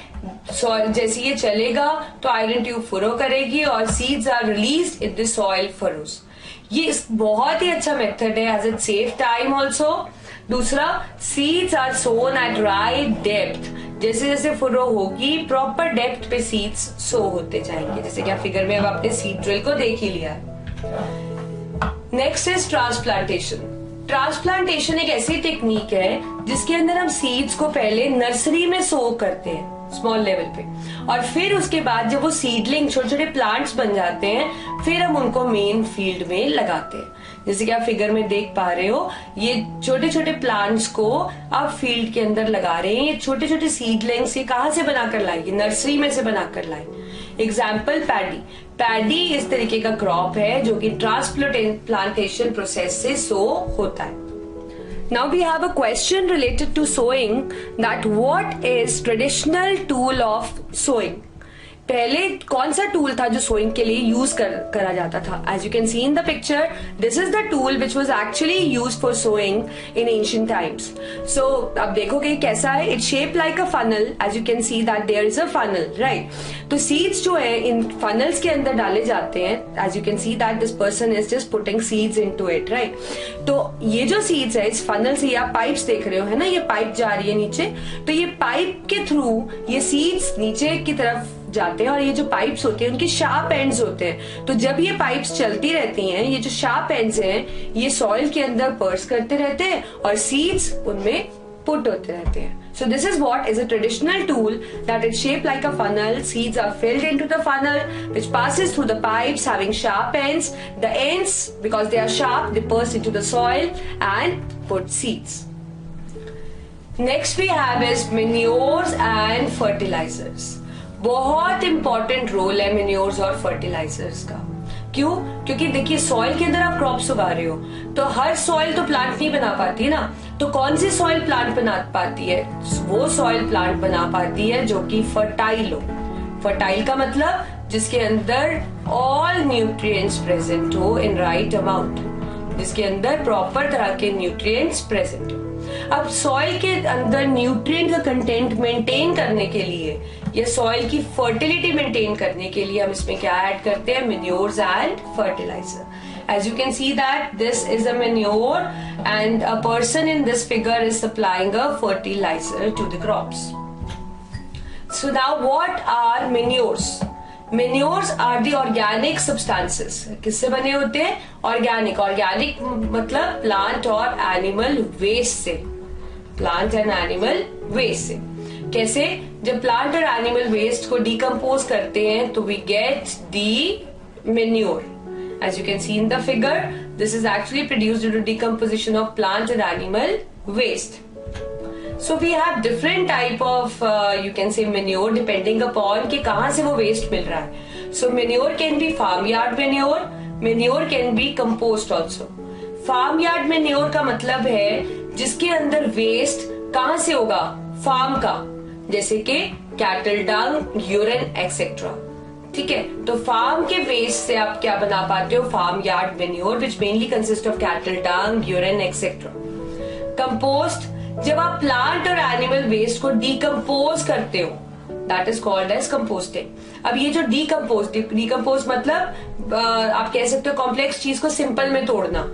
जैसे ये चलेगा तो आयरन ट्यूब फुरो करेगी और seeds are released in the soil furrows. ये बहुत ही अच्छा मेथड है as it save time also. दूसरा, seeds are sown at right depth, जैसे जैसे फुरो होगी प्रॉपर डेप्थ पे सीड्स सो होते जाएंगे, जैसे कि आप फिगर में अब आपने सीड ड्रिल को देख ही लिया है। Next is transplantation. ट्रांसप्लांटेशन एक ऐसी टेक्निक है जिसके अंदर हम सीड्स को पहले नर्सरी में सो करते हैं स्मॉल लेवल पे, और फिर उसके बाद जब वो सीडलिंग छोटे छोटे प्लांट्स बन जाते हैं फिर हम उनको मेन फील्ड में लगाते हैं। जैसे कि आप फिगर में देख पा रहे हो, ये छोटे छोटे प्लांट्स को आप फील्ड के अंदर लगा रहे हैं। ये छोटे छोटे सीडलिंग्स ये कहाँ से बनाकर लाएंगे, नर्सरी में से बनाकर लाए। Example paddy. पैडी इस तरीके का क्रॉप है जो कि ट्रांसप्लांटेशन प्रोसेस से सो होता है। Now we have a question related to sowing, that what is traditional tool of sowing? पहले कौन सा टूल था जो सोइंग के लिए यूज करा जाता था? As you can see in the picture, this is the tool which was actually use for sowing in ancient times. So अब देखोगे कैसा है, it shape like a funnel, as you can see that there is a funnel, right. तो seeds जो है इन funnels के अंदर डाले जाते हैं, as you can see that this person is just putting seeds into it, right. तो ये जो सीड्स है इस फनल से, आप पाइप्स देख रहे हो है ना, ये पाइप जा रही है नीचे, तो ये पाइप के थ्रू ये सीड्स नीचे की तरफ जाते हैं, और ये जो पाइप्स होते हैं उनके शार्प एंड्स होते हैं। तो जब ये पाइप्स चलती रहती हैं, ये जो शार्प एंड्स हैं ये सॉइल के अंदर पर्स करते रहते हैं और सीड्स उनमें पुट होते रहते हैं। So this is what is a traditional tool that is shaped like a funnel. Seeds are filled into the funnel which passes through the pipes having sharp ends. The ends, because they are sharp, they burst into the soil and put seeds. Next we have is manures and fertilizers. बहुत important role है manures और fertilisers का। क्यों? क्योंकि देखिए soil के अंदर आप क्रॉप्स उगा रहे हो, तो हर सॉइल तो प्लांट नहीं बना पाती है ना। तो कौन सी सॉइल प्लांट बना पाती है? वो सॉइल प्लांट बना पाती है जो कि फर्टाइल हो। फर्टाइल का मतलब जिसके अंदर ऑल न्यूट्रिएंट्स प्रेजेंट हो इन राइट अमाउंट, जिसके अंदर प्रॉपर तरह के न्यूट्रिएंट्स प्रेजेंट हो। अब सॉइल के अंदर न्यूट्रिएंट का कंटेंट मेंटेन करने के लिए या सॉइल की फर्टिलिटी मेंटेन करने के लिए हम इसमें क्या ऐड करते हैं? Manures and fertilizer. As you can see that this is a manure and a person in this figure is supplying a fertilizer to the crops. So now what are manures? Manures are the organic substances. किससे बने होते हैं? Organic. Organic मतलब plant और animal waste से, plant and animal waste से। कैसे? जब plant और animal waste को decompose करते हैं तो we get the manure. As you can see in the figure, this is actually produced due to decomposition of plant and animal waste. So we have different type of you can say manure depending upon कि कहाँ से वो waste मिल रहा है. So manure can be farmyard manure, manure can be compost also. Farmyard manure का मतलब है जिसके अंदर waste कहाँ से होगा? फार्म का, जैसे कि cattle dung, urine etc. ठीक है, तो फार्म के वेस्ट से आप क्या बना पाते हो? Farm yard manure which mainly consist of cattle dung, urine etcetera. Compost, जब आप प्लांट और एनिमल वेस्ट को डीकम्पोज करते हो, that is called as composting. अब ये जो डीकम्पोज मतलब आप कह सकते हो कॉम्प्लेक्स चीज को सिंपल में तोड़ना.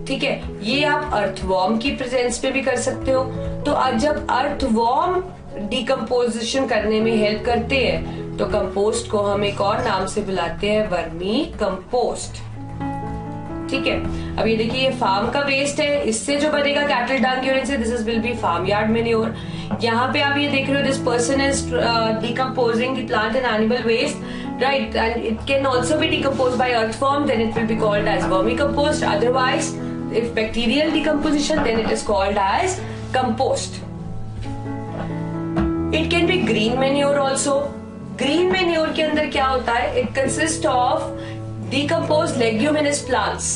ठीक है, ये आप अर्थवॉर्म की प्रेजेंस में भी कर सकते हो. तो जब अर्थवॉर्म डीकम्पोजिशन करने में हेल्प करते हैं तो कंपोस्ट को हम एक और नाम से बुलाते हैं वर्मी कंपोस्ट. ठीक है, अब ये देखिए ये फार्म का वेस्ट है, इससे जो बनेगा कैटल डंग यूरिन से, this is will be farm yard manure. यहाँ पे आप ये देख रहे हो, this person is decomposing the plant and animal waste, right, and it can also be decompose by earthworm, then it will be called as vermicompost. Otherwise if bacterial decomposition, then it is called as compost. It can be green manure also. Green manure के अंदर क्या होता है? It consists of decomposed leguminous plants.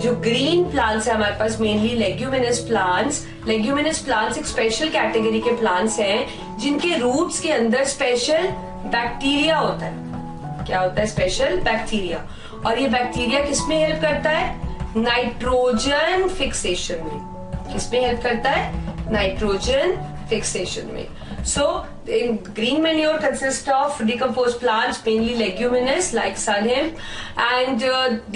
जो green plants है हमारे पास, mainly leguminous plants. Leguminous plants एक स्पेशल कैटेगरी के प्लांट्स हैं जिनके रूट्स के अंदर स्पेशल बैक्टीरिया होता है। क्या होता है? Special bacteria. और ये बैक्टीरिया किसमें हेल्प करता है? नाइट्रोजन फिक्सेशन में। किसमें हेल्प करता है? नाइट्रोजन फिक्सेशन में। So in green manure consists of decomposed plants, mainly leguminous like sunhim, and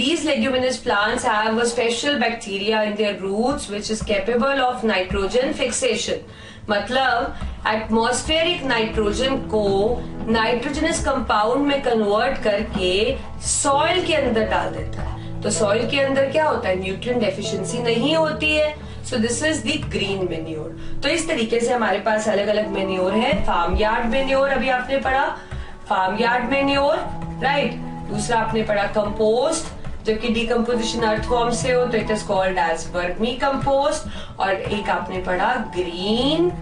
these leguminous plants have a special bacteria in their roots which is capable of nitrogen fixation. मतलब atmospheric nitrogen को nitrogenous compound में convert करके soil के अंदर डाल देता है। तो सॉइल के अंदर क्या होता है? न्यूट्रिएंट डेफिशिएंसी नहीं होती है। So this is the green manure. तो इस तरीके से हमारे पास अलग अलग मेन्योर है। फार्म यार्ड मेन्योर अभी आपने पढ़ा, फार्म यार्ड मेन्योर, राइट। दूसरा आपने पढ़ा कंपोस्ट, जबकि डिकम्पोजिशन अर्थवॉर्म से हो तो it is called as vermi compost. और एक आपने पढ़ा green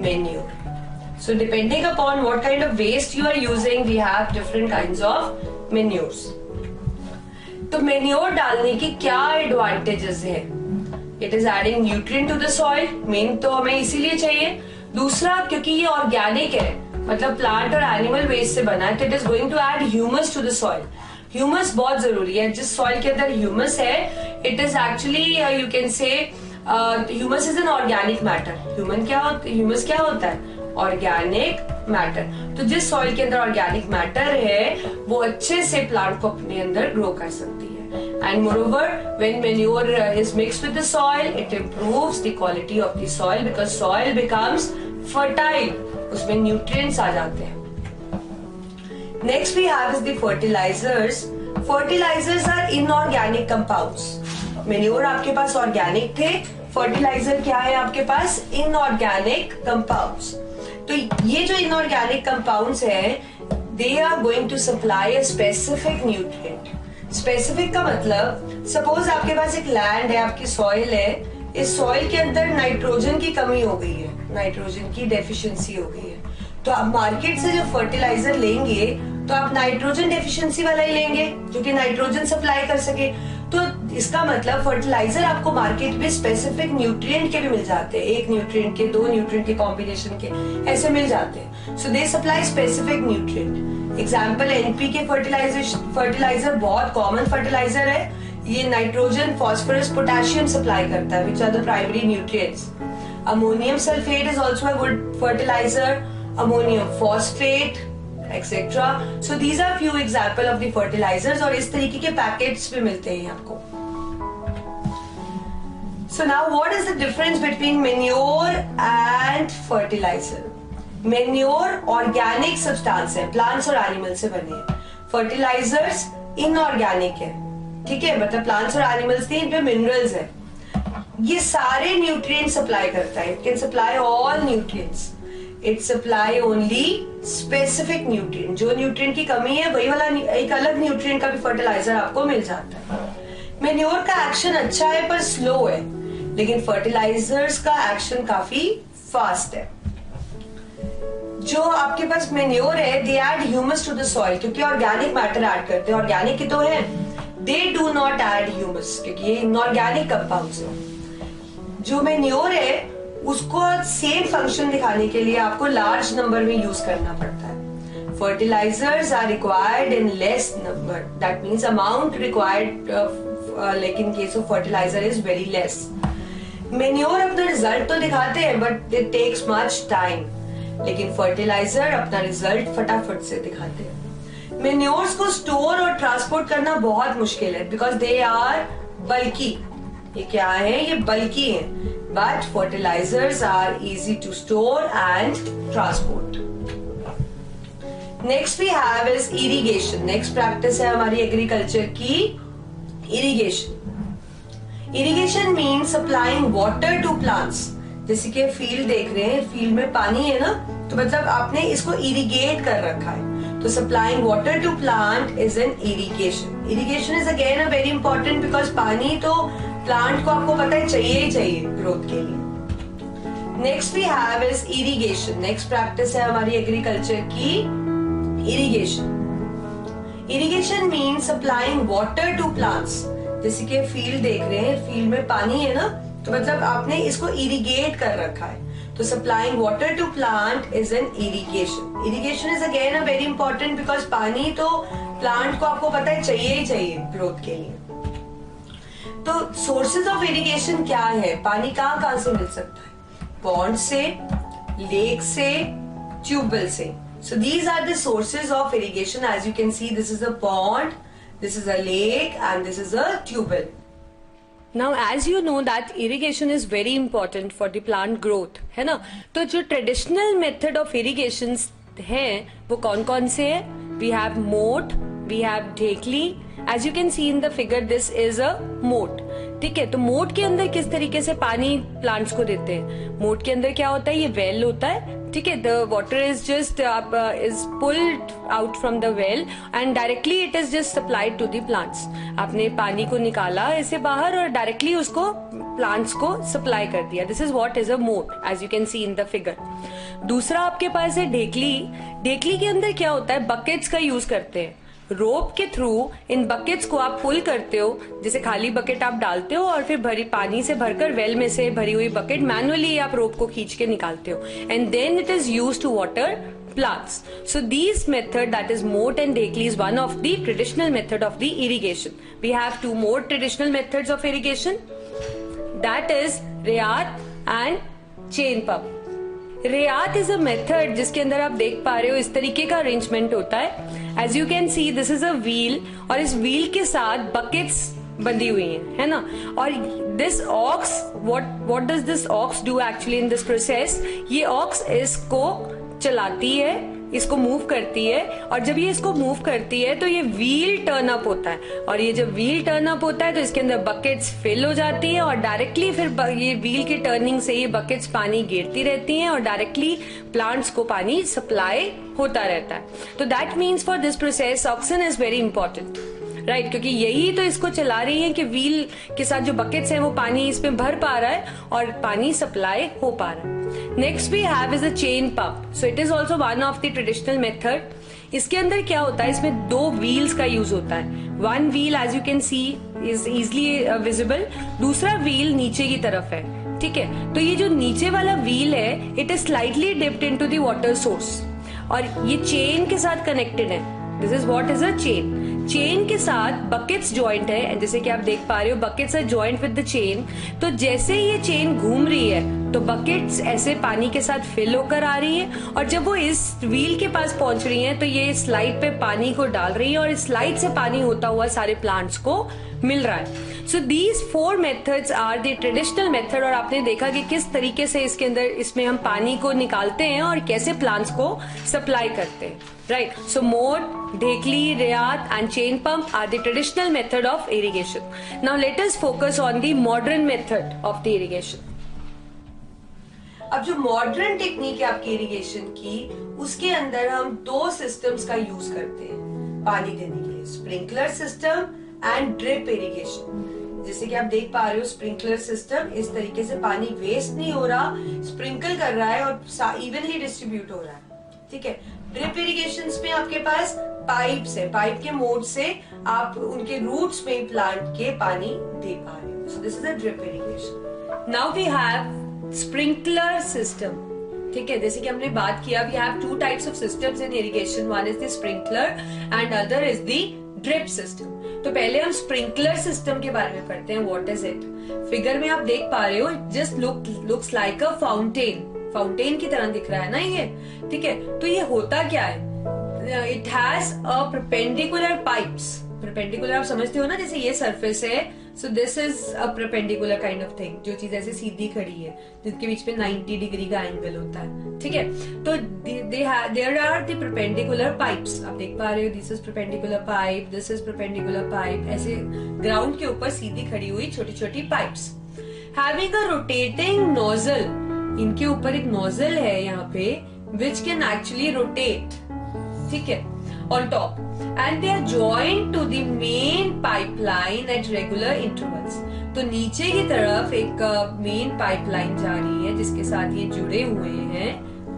manure. So depending upon what kind of waste you are using, we have different kinds of manures. तो मेन्योर डालने की क्या एडवांटेजेस है? It is adding nutrient to the soil, main तो हमें इसीलिए चाहिए। दूसरा, क्योंकि ये ऑर्गेनिक है, मतलब प्लांट और एनिमल वेस्ट से बना है, तो it is going to add humus to the soil. Humus बहुत जरूरी है। जिस सॉइल के अंदर ह्यूमस है, it is actually you can say humus is an organic matter. Humus क्या होता है? Organic matter. तो जिस सॉइल के अंदर ऑर्गेनिक मैटर है, वो अच्छे से प्लांट को अपने अंदर ग्रो कर सकती है। And moreover, when manure is mixed with the soil, it improves the quality of the soil because soil becomes fertile. उसमें nutrients आ जाते हैं। Next we have is the fertilizers. Fertilizers are inorganic compounds. Manure आपके पास organic थे, fertilizer क्या है आपके पास? Inorganic compounds. तो ये जो inorganic compounds है, they are going to supply a specific nutrient. Specific का मतलब, सपोज आपके पास एक लैंड है, आपकी सॉइल है, इस सॉइल के अंदर नाइट्रोजन की कमी हो गई है, नाइट्रोजन की डेफिशिएंसी हो गई है, तो आप मार्केट से जो फर्टिलाइजर लेंगे तो आप नाइट्रोजन डेफिशिएंसी वाला ही लेंगे जो कि नाइट्रोजन सप्लाई कर सके। तो इसका मतलब फर्टिलाइजर आपको मार्केट में स्पेसिफिक न्यूट्रिएंट के भी मिल जाते हैं, एक न्यूट्रिएंट के, दो न्यूट्रिएंट के कॉम्बिनेशन के, ऐसे मिल जाते हैं। So they supply specific nutrient. Example NPK fertiliser बहुत कॉमन फर्टिलाइजर है। ये नाइट्रोजन, फॉस्फोरस, पोटेशियम सप्लाई करता है, which are the primary nutrients. Ammonium sulphate is also a good fertiliser, ammonium phosphate, etcetera. So these are few example of the fertilisers, और इस तरीके के packets भी मिलते हैं आपको। So now what is the difference between manure and fertiliser? Manure organic substance है, plants और एनिमल से बने हैं। फर्टिलाइजर्स इनऑर्गेनिक है, ठीक है, मतलब प्लांट्स और एनिमल्स नहीं, इनमें मिनरल्स है। ये सारे न्यूट्रिएंट सप्लाई करता है। It can supply all nutrients. It supply only specific nutrient. जो न्यूट्रिएंट की कमी है, वही वाला एक अलग न्यूट्रिएंट का भी फर्टिलाइजर आपको मिल जाता है। मेन्योर का एक्शन अच्छा है पर स्लो है, लेकिन फर्टिलाइजर्स का एक्शन काफी फास्ट है। जो आपके पास मेन्योर है, they add humus to the soil, क्योंकि ऑर्गेनिक मैटर ऐड करते हैं, ऑर्गेनिक ही तो है। They do not add humus, क्योंकि ये इनऑर्गेनिक कंपाउंड्स है। जो मेन्योर है, उसको सेम फंक्शन दिखाने के लिए आपको लार्ज नंबर में यूज करना पड़ता है। Fertilizers are required in less number, that means amount required like in case of fertilizer is very less. Manure अपना रिजल्ट तो दिखाते हैं, but it takes much time, लेकिन फर्टिलाइजर अपना रिजल्ट फटाफट से दिखाते हैं। मेन्योर्स को स्टोर और ट्रांसपोर्ट करना बहुत मुश्किल है, बिकॉज दे आर बल्की। ये क्या है? ये बल्की है, but fertilizers are easy to store and transport. Next we have is irrigation. Next practice है हमारी एग्रीकल्चर की, irrigation. Irrigation means supplying water to plants. जैसे कि फील्ड देख रहे हैं, फील्ड में पानी है ना, तो मतलब आपने इसको इरिगेट कर रखा है, तो supplying water to plant is an irrigation. Irrigation is again a very important because पानी तो प्लांट को आपको पता है चाहिए ही चाहिए ग्रोथ के लिए। Next we have is irrigation. Next practice है हमारी एग्रीकल्चर की irrigation. Irrigation means supplying water to plants. जैसे कि फील्ड देख रहे हैं, फील्ड में पानी है ना, तो मतलब आपने इसको इरिगेट कर रखा है, तो supplying water to plant is an irrigation. Irrigation is again a very important because पानी तो प्लांट को आपको पता है चाहिए ही चाहिए ग्रोथ के लिए। तो सोर्सेज ऑफ इरिगेशन क्या है? पानी कहाँ से मिल सकता है? पॉन्ड से, लेक से, ट्यूबवेल से। So these are the sources of irrigation. As you can see, this is a pond, this is a lake, and this is a tubewell.
Now as you know that irrigation is very important for the plant growth, है ना? तो जो traditional method of irrigations हैं वो कौन कौन से है? We have moat, we have ढेकली. As you can see in the figure, this is a moat. ठीक है, तो मोट के अंदर किस तरीके से पानी प्लांट्स को देते हैं? मोट के अंदर क्या होता है? ये वेल होता है, ठीक है, the water is just is pulled out from the well and directly it is just supplied to the plants. आपने पानी को निकाला ऐसे बाहर और डायरेक्टली उसको प्लांट्स को सप्लाई कर दिया। This is what is a moat, as you can see in the figure. दूसरा आपके पास है ढेकली। ढेकली के अंदर क्या होता है? बकेट्स का यूज करते हैं। रोप के थ्रू इन बकेट्स को आप पुल करते हो, जैसे खाली बकेट आप डालते हो और फिर भरी पानी से भरकर वेल में से भरी हुई बकेट मैनुअली आप रोप को खींच के निकालते हो and then it is used to water plants. So these method, that is moat and dhekli, is one of the traditional method of the irrigation. We have two more traditional methods of irrigation, that is riyat and chain pump. Rahat is a method जिसके अंदर आप देख पा रहे हो इस तरीके का अरेंजमेंट होता है। As you can see this is a wheel और इस व्हील के साथ बकेट्स बंधी हुई हैं, है ना? और this ox, what does this ox do actually in this process? ये ऑक्स इसको चलाती है, इसको मूव करती है और जब ये इसको मूव करती है तो ये व्हील टर्न अप होता है और ये जब व्हील टर्न अप होता है तो इसके अंदर बकेट्स फिल हो जाती है और डायरेक्टली फिर ये व्हील की टर्निंग से ये बकेट्स पानी गिरती रहती हैं और डायरेक्टली प्लांट्स को पानी सप्लाई होता रहता है। तो that means for this process oxen is very important, right? क्योंकि यही तो इसको चला रही है कि व्हील के साथ जो बकेट्स हैं वो पानी इसमें भर पा रहा है और पानी सप्लाई हो पा रहा है। Next we have is a chain pump. So it is also one of the traditional method. इसके अंदर क्या होता है? इसमें दो व्हील्स का यूज होता है। One wheel as you can see is easily visible, दूसरा व्हील नीचे की तरफ है, ठीक है? तो ये जो नीचे वाला व्हील है it is slightly dipped into the water source और ये चेन के साथ कनेक्टेड है। This is what is a chain. Chain के साथ बकेट्स जॉइंट है एंड जैसे कि आप देख पा रहे हो buckets are joint with the chain. तो जैसे ये चेन घूम रही है तो बकेट्स ऐसे पानी के साथ फिल होकर आ रही है और जब वो इस व्हील के पास पहुंच रही हैं तो ये स्लाइड पे पानी को डाल रही है और इस स्लाइड से पानी होता हुआ सारे प्लांट्स को मिल रहा है। So these 4 methods are the traditional method. और आपने देखा कि किस तरीके से इसके अंदर इसमें हम पानी को निकालते हैं और कैसे प्लांट्स को सप्लाई करते हैं, right? So moat, dhekli, rahat and chain pump are the traditional method of irrigation. Now let us focus on the modern method of the irrigation.
अब जो मॉडर्न टेक्निक है आपकी इरिगेशन की, उसके अंदर हम 2 सिस्टम्स का यूज करते हैं पानी देने के लिए, sprinkler system and drip irrigation. जैसे कि आप देख पा रहे हो स्प्रिंकलर सिस्टम इस तरीके से पानी वेस्ट नहीं हो रहा, स्प्रिंकल कर रहा है और इवनली डिस्ट्रीब्यूट हो रहा है, ठीक है? ड्रिप इरिगेशन में आपके पास पाइप्स है, पाइप के मोड से आप उनके रूट्स में प्लांट के पानी दे पा रहे हो। So this is a drip irrigation.
Now we have sprinkler system, ठीक है? जैसे कि हमने बात किया, we have 2 types of systems in irrigation, one is the sprinkler and other is the drip system. तो पहले हम स्प्रिंकलर सिस्टम के बारे में पढ़ते हैं। What is it? फिगर में आप देख पा रहे हो just looks like a fountain की तरह दिख रहा है ना ये, ठीक है? तो ये होता क्या है? It has a perpendicular pipes. Perpendicular आप समझते हो ना, जैसे ये सरफेस है so this is a perpendicular kind of thing, जो चीज ऐसे सीधी खड़ी है जिनके बीच में 90 डिग्री का एंगल होता है, ठीक है। तो there are the perpendicular pipes, आप देख पा रहे हो, this is perpendicular pipe, this is perpendicular pipe, ऐसे ग्राउंड के ऊपर सीधी खड़ी हुई छोटी छोटी pipes having a rotating nozzle, इनके ऊपर एक नोजल है यहाँ पे विच कैन एक्चुअली रोटेट, ठीक है, on top, and they are joined to the main pipeline at regular intervals. तो नीचे की तरफ एक मेन पाइपलाइन जा रही है जिसके साथ ये जुड़े हुए हैं,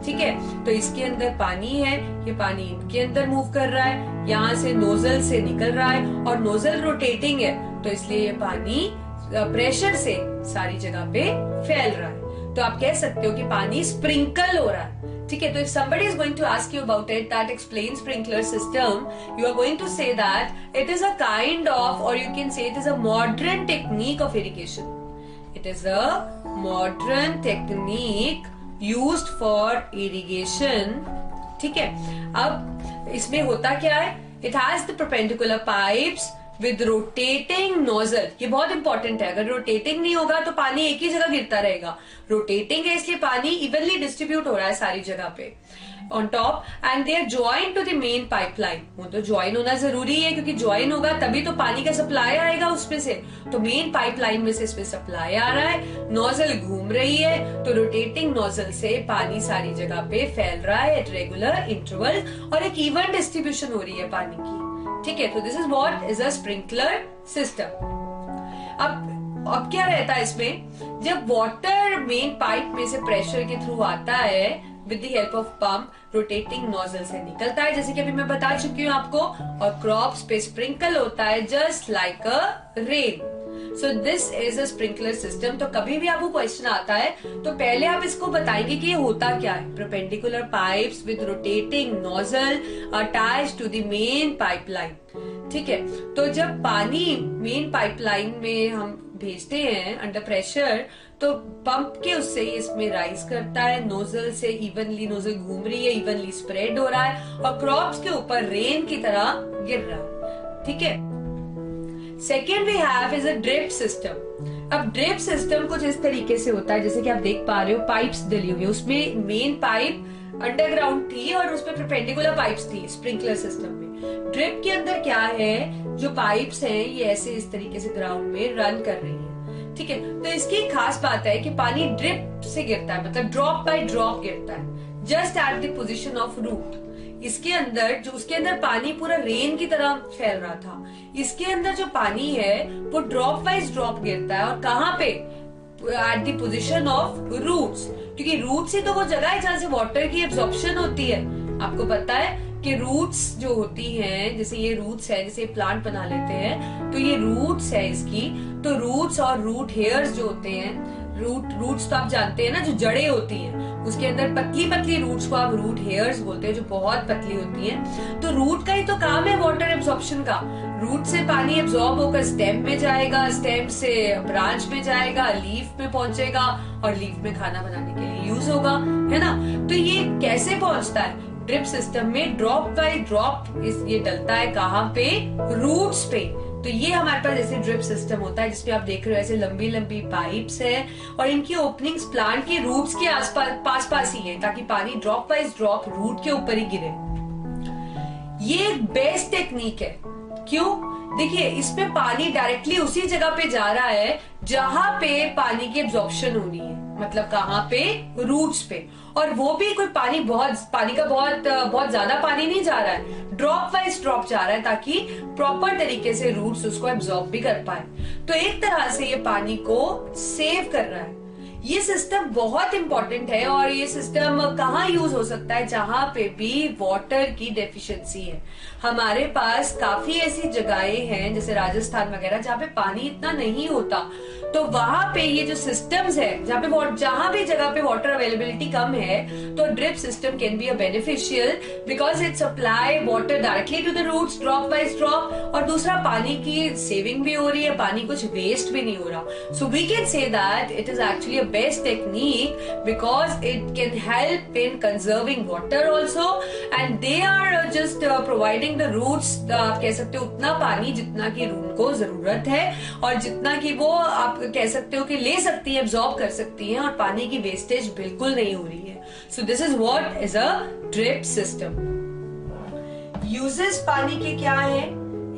ठीक है। तो इसके अंदर पानी है, ये पानी इनके अंदर मूव कर रहा है, यहाँ से नोजल से निकल रहा है, और नोजल रोटेटिंग है तो इसलिए ये पानी प्रेशर से सारी जगह पे फैल रहा है। तो आप कह सकते हो कि पानी स्प्रिंकल हो रहा है, ठीक है। तो if somebody is going to ask you about it, that explains sprinkler system, you are going to say that it is a kind of, or you can say it is a modern technique of irrigation. It is a modern technique used for irrigation, ठीक है। अब इसमें होता क्या है, it has the perpendicular pipes with rotating nozzle, ये बहुत important है, अगर रोटेटिंग नहीं होगा तो पानी एक ही जगह गिरता रहेगा, रोटेटिंग है इसलिए पानी इवनली डिस्ट्रीब्यूट हो रहा है सारी जगह पे on top, and they are join to the main pipeline. वो तो ज्वाइन होना जरूरी है क्योंकि ज्वाइन होगा तभी तो पानी का सप्लाई आएगा उसमें से, तो मेन पाइपलाइन में से इसमें सप्लाई आ रहा है, नोजल घूम रही है, तो रोटेटिंग नोजल से पानी सारी जगह पे फैल रहा है एट रेगुलर इंटरवल, और एक इवन डिस्ट्रीब्यूशन हो रही है पानी की, ठीक है। तो this is what is a sprinkler system. अब क्या रहता है इसमें, जब वाटर मेन पाइप में से प्रेशर के थ्रू आता है with the help of pump, rotating nozzle से निकलता है जैसे कि अभी मैं बता चुकी हूँ आपको, और क्रॉप्स पे स्प्रिंकल होता है just like a rain. So this is a sprinkler system. तो कभी भी आपको क्वेश्चन आता है तो पहले आप इसको बताएंगे कि ये होता क्या है, perpendicular pipes with rotating nozzle attached to the main pipeline, ठीक है। तो जब पानी मेन पाइपलाइन में हम भेजते हैं अंडर प्रेशर, तो पंप के उससे इसमें राइज करता है, नोजल से इवनली नोजल घूम रही है, इवनली स्प्रेड हो रहा है, और क्रॉप्स के ऊपर रेन की तरह गिर रहा है, ठीक है। Second we have is a drip system. अब ड्रिप सिस्टम कुछ इस तरीके से होता है, जैसे कि आप देख पा रहे हो पाइप्स डली हुई है, उसमें मेन पाइप अंडरग्राउंड थी और उसमें परपेंडिकुलर पाइप्स थी स्प्रिंकलर सिस्टम में। ड्रिप के अंदर क्या है, जो पाइप्स हैं ये ऐसे इस तरीके से ग्राउंड में रन कर रही है, ठीक है। तो इसकी खास बात है कि पानी ड्रिप से गिरता है, मतलब ड्रॉप बाय ड्रॉप गिरता है, just at the position of root. इसके अंदर जो उसके अंदर पानी पूरा रेन की तरह फैल रहा था, इसके अंदर जो पानी है वो ड्रॉप वाइज ड्रॉप गिरता है, और कहाँ पे, at the position of roots, क्योंकि रूट्स ही तो वो जगह है जहां से वाटर की एब्जॉर्प्शन होती है। आपको पता है कि रूट्स जो होती हैं, जैसे ये रूट्स है, जैसे प्लांट बना लेते हैं तो ये रूट्स है इसकी, तो रूट्स और रूट हेयर्स जो होते हैं, रूट्स तो आप जानते हैं ना, जो जड़ें होती हैं, उसके अंदर पतली पतली रूट्स को आप रूट हेयर्स बोलते हैं, जो बहुत पतली होती हैं। तो रूट का ही तो काम है वाटर एब्जॉर्प्शन का, रूट से पानी एब्जॉर्ब होकर स्टेम में जाएगा, स्टेम से ब्रांच में जाएगा, लीफ में पहुंचेगा, और लीफ में खाना बनाने के लिए यूज होगा, है ना। तो ये कैसे पहुंचता है, ड्रिप सिस्टम में ड्रॉप बाय ड्रॉप ये डलता है, कहाँ पे, रूट्स पे। तो ये हमारे पास ऐसे ड्रिप सिस्टम होता है जिसपे आप देख रहे हो ऐसे लंबी लंबी पाइप्स है, और इनकी ओपनिंग्स प्लांट के रूट्स के आसपास पास ही है, ताकि पानी ड्रॉप बाय ड्रॉप रूट के ऊपर ही गिरे। ये एक बेस्ट टेक्निक है, क्यों, देखिए इसमें पानी डायरेक्टली उसी जगह पे जा रहा है जहां पे पानी की एब्जॉर्प्शन होनी है, मतलब कहाँ पे, रूट्स पे, और वो भी कोई पानी का बहुत ज्यादा पानी नहीं जा रहा है, ड्रॉप वाइज ड्रॉप जा रहा है, ताकि प्रॉपर तरीके से रूट्स उसको एब्जॉर्ब भी कर पाए। तो एक तरह से ये पानी को सेव कर रहा है। ये सिस्टम बहुत इंपॉर्टेंट है, और ये सिस्टम कहाँ यूज हो सकता है, जहां पे भी वाटर की डेफिशिएंसी है। हमारे पास काफी ऐसी जगहें हैं जैसे राजस्थान वगैरह जहाँ पे पानी इतना नहीं होता, तो वहां पे ये जो सिस्टम्स है जहां भी जगह पे वाटर अवेलेबिलिटी कम है, तो drip system can be a beneficial because it supply water directly to the roots drop by drop, और दूसरा पानी की सेविंग भी हो रही है, पानी कुछ वेस्ट भी नहीं हो रहा। So we can say that it is actually a best technique because it can help in conserving water also, and they are just providing the roots, आप कह सकते हो उतना पानी जितना कि रूट को जरूरत है और जितना कि वो आप कह सकते हो कि ले सकती है, एब्जॉर्ब कर सकती है, और पानी की वेस्टेज बिल्कुल नहीं हो रही है. So this is what is a drip system. Uses पानी के क्या है?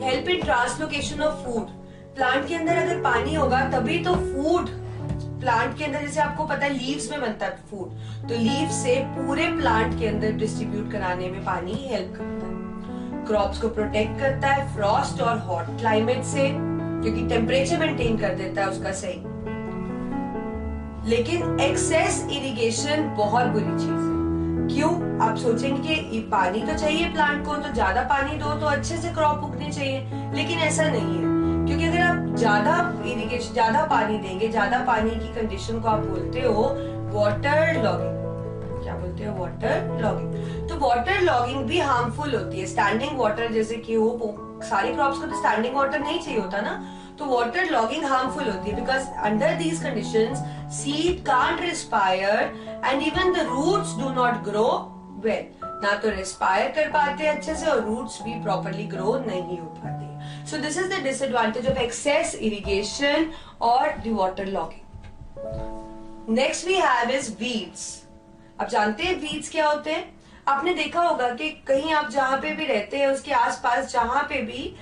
Help in translocation of food. Plant के अंदर अगर पानी होगा तभी तो फूड प्लांट के अंदर, जैसे आपको पता है लीव्स में बनता है फूड, तो लीव से पूरे प्लांट के अंदर डिस्ट्रीब्यूट कराने में पानी हेल्प करता है. क्रॉप्स को प्रोटेक्ट करता है फ्रॉस्ट और हॉट क्लाइमेट से, क्योंकि टेम्परेचर मेंटेन कर देता है उसका सही. लेकिन एक्सेस इरिगेशन बहुत बुरी चीज है. क्यों? आप सोचेंगे कि पानी तो चाहिए प्लांट को, तो ज्यादा पानी दो तो अच्छे से क्रॉप उगने चाहिए, लेकिन ऐसा नहीं है. क्योंकि अगर आप ज्यादा इरिगेशन, ज्यादा पानी देंगे, ज्यादा पानी की कंडीशन को आप बोलते हो वाटर लॉगिंग. क्या बोलते हो? Water logging. तो वाटर लॉगिंग भी हार्मफुल होती है. स्टैंडिंग वाटर जैसे कि हो, सारी क्रॉप्स को तो स्टैंडिंग वाटर नहीं चाहिए होता ना, तो वाटर लॉगिंग हार्मफुल होती है because under these conditions seed can't respire and even the roots do not grow well. ना तो रिस्पायर कर पाते अच्छे से और रूट्स भी प्रॉपरली ग्रो नहीं हो पाते. So this is the disadvantage of excess irrigation or the water logging. Next we have is weeds. आप जानते हैं weeds क्या होते हैं? आपने देखा होगा कि कहीं आप जहाँ पे भी रहते हैं उसके आसपास जहाँ पे भी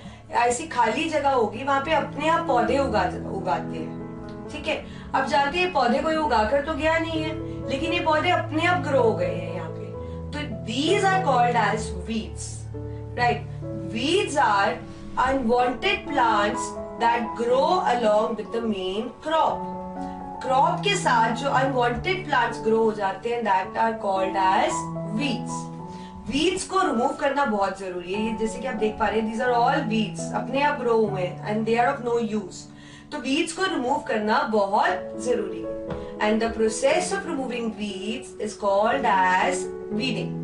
ऐसी खाली जगह होगी वहां पे अपने आप पौधे उगाते हैं. ठीक है, आप जानते हैं पौधे कोई उगाकर तो गया नहीं है, लेकिन ये पौधे अपने आप ग्रो हो गए हैं यहाँ पे. तो these are called as weeds, right? Weeds are unwanted plants that grow along with the main crop. Crop के साथ जो unwanted plants grow हो जाते हैं that are called as weeds. Weeds को remove करना बहुत जरूरी है. ये जैसे कि आप देख पा रहे हैं these are all weeds, अपने आप grow हुए हैं and they are of no use. तो weeds को remove करना बहुत जरूरी है. And the process of removing weeds is called as weeding.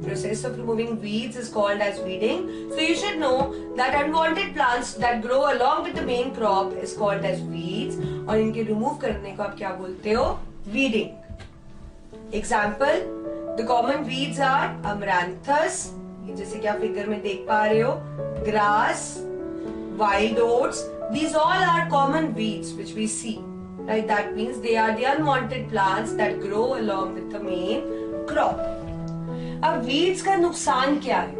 Process of removing weeds is called as weeding. So you should know that unwanted plants that grow along with the main crop is called as weeds. और इनके remove करने को आप क्या बोलते हो? Weeding. Example, the common weeds are amaranthus, जैसे कि आप फिगर में देख पा रहे हो, grass, wild oats. These all are common weeds which we see. Right? That means they are the unwanted plants that grow along with the main crop. अब weeds का नुकसान क्या है?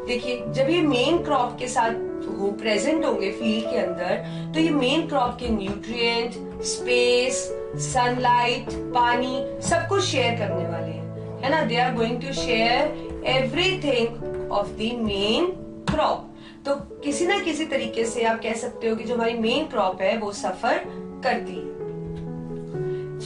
देखिए, जब ये मेन क्रॉप के साथ वो प्रेजेंट होंगे फील्ड के अंदर, तो ये मेन क्रॉप के न्यूट्रिएंट, स्पेस, सनलाइट, पानी सब कुछ शेयर करने वाले हैं, है ना. They are going to share everything of the main crop. तो किसी ना किसी तरीके से आप कह सकते हो कि जो हमारी मेन क्रॉप है वो सफर करती है.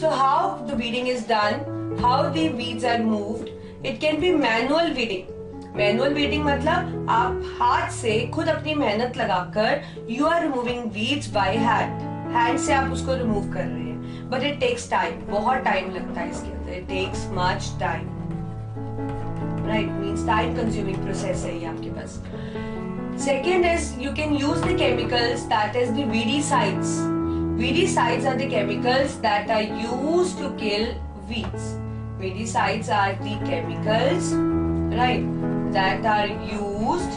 So how the weeding is done, how the weeds are moved. It can be manual weeding. Manual weeding मतलब आप हाथ से खुद अपनी मेहनत लगाकर you are removing weeds by hand. Hand से आप उसको remove कर रहे हैं. But it takes time. बहुत time लगता है इसके अंदर. It takes much time. Right? Means time consuming process है ये आपके पास. Second is you can use the chemicals that is the weedicides. Weedicides are the chemicals that are used to kill weeds. Weedicides are the chemicals, right, that are used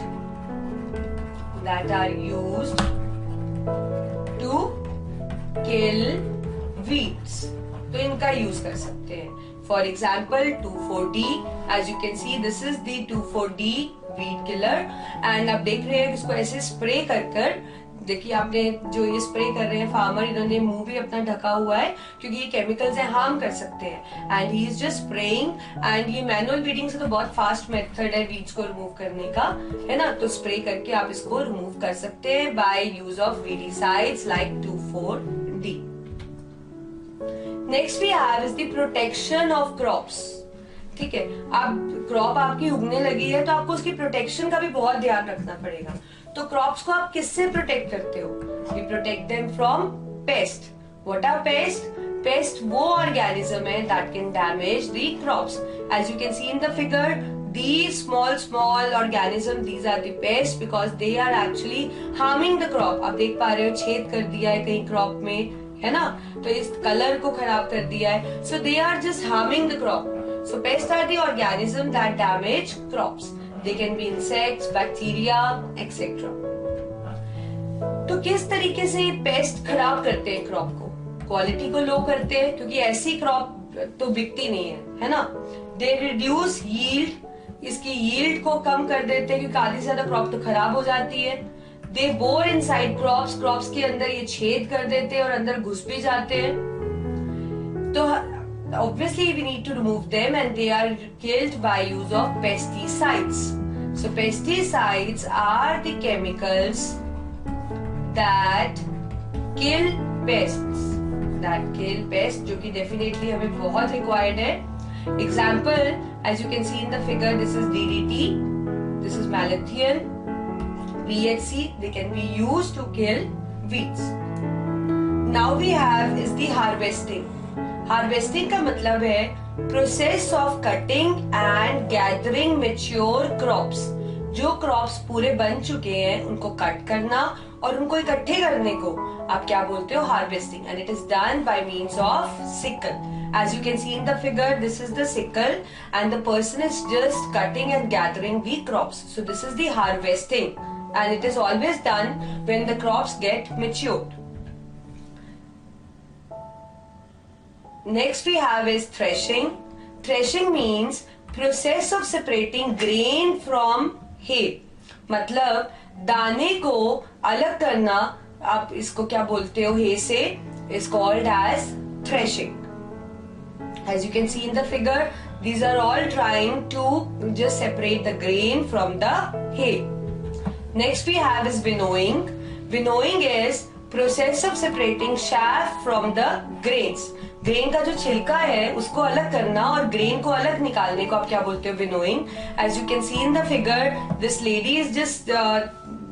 to kill weeds. तो इनका use कर सकते हैं. For example, 2,4-D. As you can see, this is the 2,4-D weed killer. And आप देख रहे हैं इसको ऐसे स्प्रे कर देखिए, आपने जो ये स्प्रे कर रहे हैं फार्मर, इन्होंने मुंह भी अपना ढका हुआ है क्योंकि ये केमिकल्स हैं, हार्म कर सकते हैं. And he is just spraying. And ये मैनुअल वीडिंग से तो बहुत फास्ट मेथड है वीड्स को रिमूव करने का, है ना. तो स्प्रे करके आप इसको रिमूव कर सकते हैं by use of weedicides like 2,4-D. Next we have is the protection of crops. ठीक है, आप क्रॉप आपकी उगने लगी है तो आपको उसकी प्रोटेक्शन का भी बहुत ध्यान रखना पड़ेगा. तो क्रॉप्स को आप किससे प्रोटेक्ट करते हो? We protect them from pest. What are pest? Pest वो ऑर्गेनिज्म है that can damage the crops. As you can see in the figure, these small organism, these are the pests because they are actually harming the crop. आप देख पा रहे हो छेद कर दिया है कहीं क्रॉप में,
है ना, तो इस कलर को खराब कर दिया है. So they are just harming the crop. So pest are the organism that damage crops. They can be insects, bacteria etcetera. तो किस तरीके से पेस्ट खराब करते हैं क्रॉप को? क्वालिटी को लो करते हैं, क्योंकि ऐसी क्रॉप तो बिकती नहीं है ना. दे रिड्यूस यील्ड, इसकी यील्ड को कम कर देते हैं, क्योंकि आधी से ज्यादा क्रॉप तो खराब हो जाती है. दे बोर इनसाइड क्रॉप्स, क्रॉप्स के अंदर ये छेद कर देते हैं और अंदर घुस भी जाते हैं. तो obviously we need to remove them and they are killed by use of pesticides. So pesticides are the chemicals that kill pests. जो कि definitely हमें बहुत required है. Example, as you can see in the figure, this is DDT, this is malathion, VHC. They can be used to kill weeds. Now we have is the harvesting. Harvesting का मतलब है process of cutting and gathering mature crops. जो crops पूरे बन चुके हैं उनको cut करना और उनको इकट्ठे करने को आप क्या बोलते हो? Harvesting. And it is done by means of sickle. As you can see in the figure, this is the sickle and the person is just cutting and gathering the crops. So this is the harvesting and it is always done when the crops get matured. Next we have is threshing. Threshing means process of separating grain from hay. मतलब दाने को अलग करना, आप इसको क्या बोलते हो? hay से, is called as threshing. As you can see in the figure, these are all trying to just separate the grain from the hay. Next we have is winnowing. Winnowing is process of separating chaff from the grains. Grain का जो छिलका है उसको अलग करना और grain को अलग निकालने को आप क्या बोलते हो? Winnowing. As you can see in the figure, this lady is just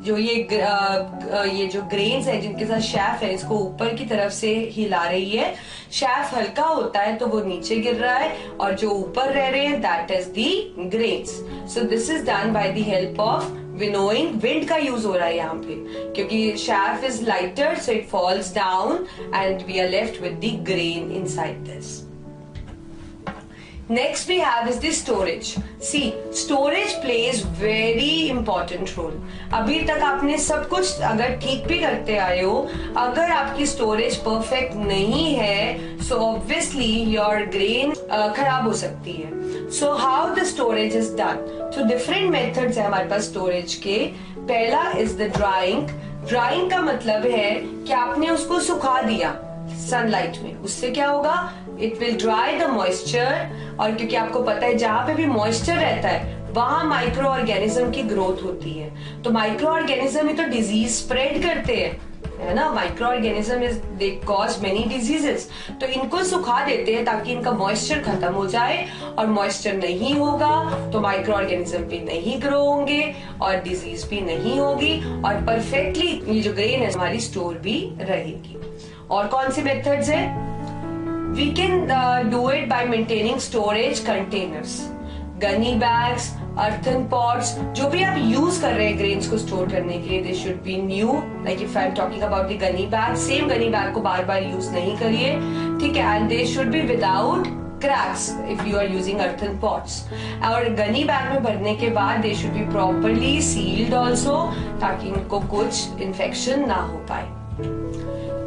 जो ये जो ग्रेन्स है जिनके साथ शैफ है, इसको ऊपर की तरफ से हिला रही है. शैफ हल्का होता है तो वो नीचे गिर रहा है और जो ऊपर रह रहे हैं that is the grains. So this is done by the help of winnowing. Wind का यूज हो रहा है यहाँ पे, क्योंकि chaff is lighter so it falls down and we are left with the grain inside this. Next we have is the storage. See, storage plays very important role. अभी तक आपने सब कुछ अगर ठीक भी करते आए हो, अगर आपकी स्टोरेज परफेक्ट नहीं है, so obviously your grain खराब हो सकती है. So how the storage is done? So different methods है हमारे पास स्टोरेज के. पहला is the drying. Drying का मतलब है कि आपने उसको सुखा दिया सनलाइट में. उससे क्या होगा? It will dry the moisture. और क्योंकि आपको पता है जहां पे भी मॉइस्चर रहता है वहां माइक्रो ऑर्गेनिज्म की ग्रोथ होती है. तो माइक्रो ऑर्गेनिज्म ही तो डिजीज स्प्रेड करते हैं, है ना. Micro organism is they cause many diseases. तो इनको सुखा देते हैं ताकि इनका मॉइस्चर खत्म हो जाए, और मॉइस्चर नहीं होगा तो माइक्रो ऑर्गेनिज्म भी नहीं ग्रो होंगे और डिजीज भी नहीं होगी, और परफेक्टली ये जो ग्रेन है हमारी स्टोर भी रहेगी. और कौन सी मेथड्स है? We can do it by maintaining storage containers, gunny bags, earthen pots. जो भी आप यूज कर रहे हैं ग्रेन्स को स्टोर करने के लिए, they should be new. Like if I'm talking about the gunny bag, same gunny bag को बार बार यूज नहीं करिए, ठीक है. And they should be without cracks if you are using earthen pots. और गनी बैग में भरने के बाद they should be properly sealed also, ताकि इनको कुछ इन्फेक्शन ना हो पाए.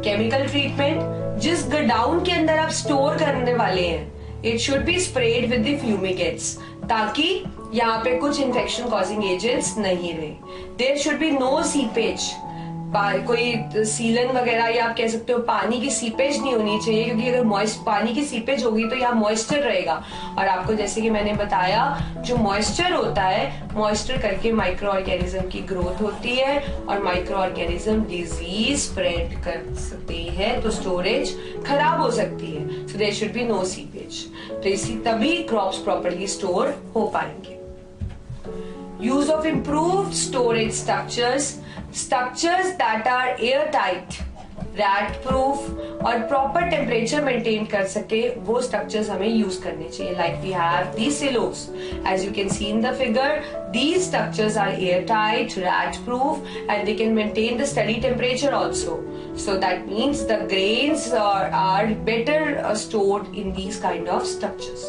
केमिकल ट्रीटमेंट, जिस गोडाउन के अंदर आप स्टोर करने वाले हैं, it should be spread with the fumigates, ताकि यहाँ पे कुछ इन्फेक्शन कॉजिंग एजेंट्स नहीं रहे. There should be no seepage. कोई सीलन वगैरह या आप कह सकते हो पानी की सीपेज नहीं होनी चाहिए, क्योंकि अगर पानी की सीपेज होगी तो यहाँ मॉइस्चर रहेगा, और आपको जैसे कि मैंने बताया जो मॉइस्चर होता है, मॉइस्चर करके माइक्रो ऑर्गेनिज्म की ग्रोथ होती है और माइक्रो ऑर्गेनिज्म डिजीज स्प्रेड कर सकते हैं, तो स्टोरेज खराब हो सकती है. So there should be no seepage. तो इसी तभी क्रॉप्स प्रॉपरली स्टोर हो पाएंगे. Use of improved storage structures that are airtight. Rat proof और प्रॉपर टेम्परेचर मेंटेन कर सके वो स्ट्रक्चर्स हमें यूज करने चाहिए. Like we have the silos, as you can see in the figure, these structures are airtight, rat proof, and they can maintain the steady temperature also. So that means the grains are better stored in these kind of structures.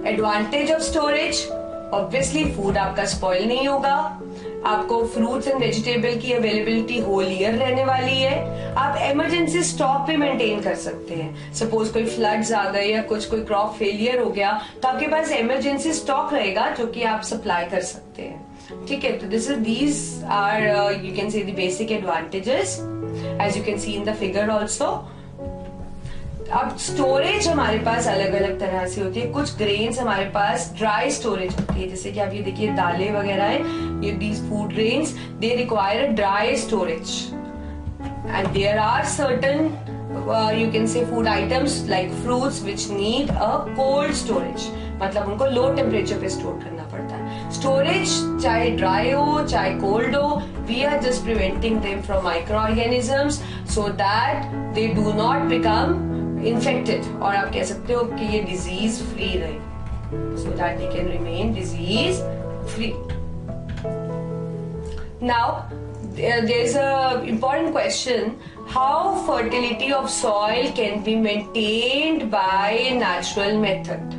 Advantage of storage, obviously food आपका spoil नहीं होगा, आपको fruits and vegetable की availability whole year रहने वाली है. आप emergency stock भी मेंटेन कर सकते हैं. सपोज कोई फ्लड्स आ गए या कोई क्रॉप फेलियर हो गया तो आपके पास इमरजेंसी स्टॉक रहेगा जो कि आप सप्लाई कर सकते हैं. ठीक है, तो these are you can say the basic advantages as you can see in the figure also. अब स्टोरेज हमारे पास अलग अलग तरह से होती है. कुछ ग्रेन्स हमारे पास ड्राई स्टोरेज होती है, जैसे कि आप ये देखिए दालें वगैरह है, ये these food grains they require a dry storage. And there are certain you can say food items like fruits which need a cold storage, मतलब उनको लो टेम्परेचर पे स्टोर करना पड़ता है. स्टोरेज चाहे ड्राई हो चाहे कोल्ड हो, we are just preventing them from microorganisms so that they do not become infected, और आप कह सकते हो कि ये डिजीज फ्री रहे, so that they can remain disease free. Now there is a important question, how fertility of soil can be maintained by natural method.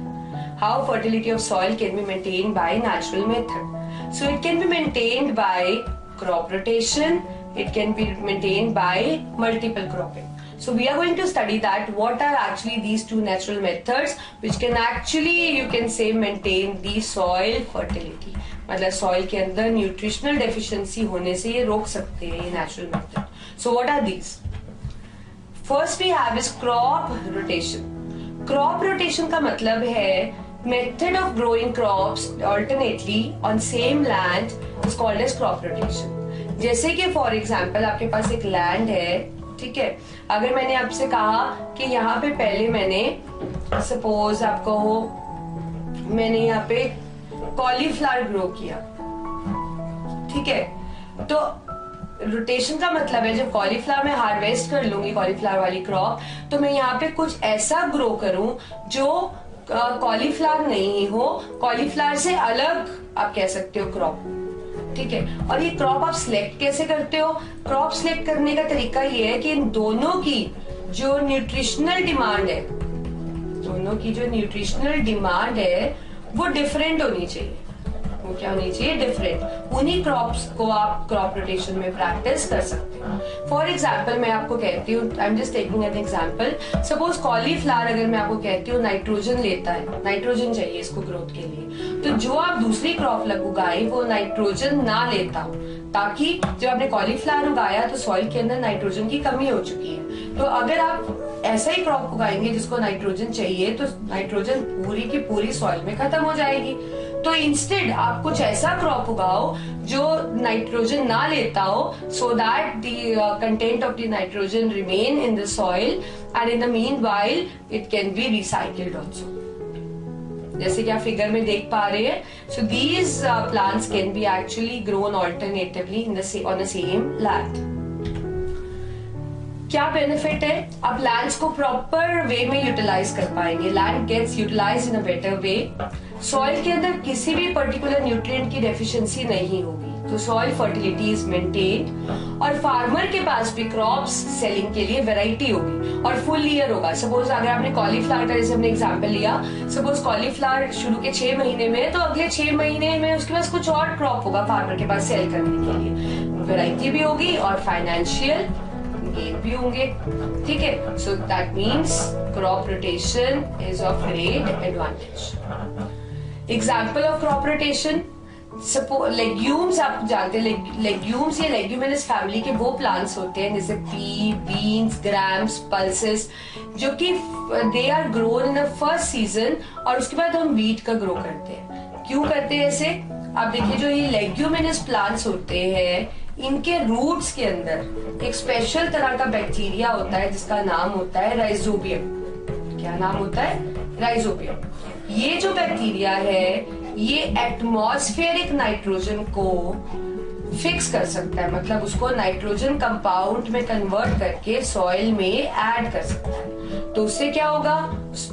How fertility of soil can be maintained by natural method. So it can be maintained by crop rotation, it can be maintained by multiple cropping. So we are going to study that what are actually these two natural methods which can actually you can say maintain the soil fertility. मतलब soil के अंदर nutritional deficiency होने से ये रोक सकते हैं ये natural method. So what are these? First we have is crop rotation. Crop rotation का मतलब है method of growing crops alternately on same land is called as crop rotation. जैसे कि फॉर एग्जांपल आपके पास एक लैंड है, ठीक है, अगर मैंने आपसे कहा कि यहाँ पे पहले मैंने सपोज आपको मैंने यहाँ पे कॉलीफ्लावर ग्रो किया, ठीक है, तो रोटेशन का मतलब है जब कॉलीफ्लावर में हार्वेस्ट कर लूंगी कॉलीफ्लावर वाली क्रॉप, तो मैं यहाँ पे कुछ ऐसा ग्रो करूं जो कॉलीफ्लावर नहीं हो, कॉलीफ्लावर से अलग आप कह सकते हो क्रॉप, ठीक है. और ये क्रॉप आप सिलेक्ट कैसे करते हो? क्रॉप सिलेक्ट करने का तरीका ये है कि इन दोनों की जो न्यूट्रिशनल डिमांड है, दोनों की जो न्यूट्रिशनल डिमांड है वो डिफरेंट होनी चाहिए. वो क्या होनी चाहिए? डिफरेंट. उन्हीं क्रॉप्स को आप क्रॉप रोटेशन में प्रैक्टिस कर सकते हैं. फॉर एग्जाम्पल मैं आपको कहती हूँ, I am just taking an example, suppose cauliflower अगर मैं आपको कहती हूँ नाइट्रोजन लेता है, नाइट्रोजन चाहिए इसको ग्रोथ के लिए, तो जो आप दूसरी क्रॉप उगाई वो नाइट्रोजन ना लेता हो, ताकि जब आपने कॉलीफ्लावर उगाया तो सॉइल के अंदर नाइट्रोजन की कमी हो चुकी है. तो अगर आप ऐसा ही क्रॉप उगाएंगे जिसको नाइट्रोजन चाहिए तो नाइट्रोजन पूरी की पूरी सॉइल में खत्म हो जाएगी. तो इंस्टेड आप कुछ ऐसा क्रॉप उगाओ जो नाइट्रोजन ना लेता हो, so that the content of the nitrogen remain in the soil and in the meanwhile it can be recycled also. जैसे कि आप फिगर में देख पा रहे हैं. So these plants can be actually grown alternatively in on the same land. क्या benefit है? आप लैंड्स को प्रॉपर वे में यूटिलाइज कर पाएंगे. Land gets utilise in a better way. Soil के अंदर किसी भी पर्टिकुलर न्यूट्रिएंट की डेफिशिएंसी नहीं होगी, तो सॉइल फर्टिलिटी इज मेंटेन्ड. और फार्मर के पास भी क्रॉप्स सेलिंग के लिए वैरायटी होगी और फुल ईयर होगा. सपोज अगर आपने कॉलीफ्लावर का जैसे हमने एग्जांपल लिया, सपोज कॉलीफ्लावर शुरू के 6 महीने में, तो अगले 6 महीने में उसके पास कुछ और क्रॉप होगा फार्मर के पास सेल करने के लिए. वैरायटी भी होगी और फाइनेंशियल गेन भी होंगे, ठीक है. So that means crop rotation is of great advantage. Example of crop rotation, legumes आप जानते हैं, लेग्यूम्स या लेग्यूमिनस फैमिली के वो प्लांट्स होते हैं जैसे पी, बीन्स, ग्राम्स, पल्सेस, जो कि they are grown in the first season और उसके बाद हम वीट का ग्रो करते हैं. क्यों करते हैं ऐसे? आप देखिए जो ये लेग्यूमिनस प्लांट्स होते हैं इनके रूट्स के अंदर एक स्पेशल तरह का बैक्टीरिया होता है जिसका नाम होता है राइजोबियम. क्या नाम होता है? राइजोबियम. ये जो बैक्टीरिया है ये एटमॉस्फेरिक नाइट्रोजन को फिक्स कर सकता है, मतलब उसको नाइट्रोजन कंपाउंड में कन्वर्ट करके सॉइल में ऐड कर सकता है। तो उससे क्या होगा,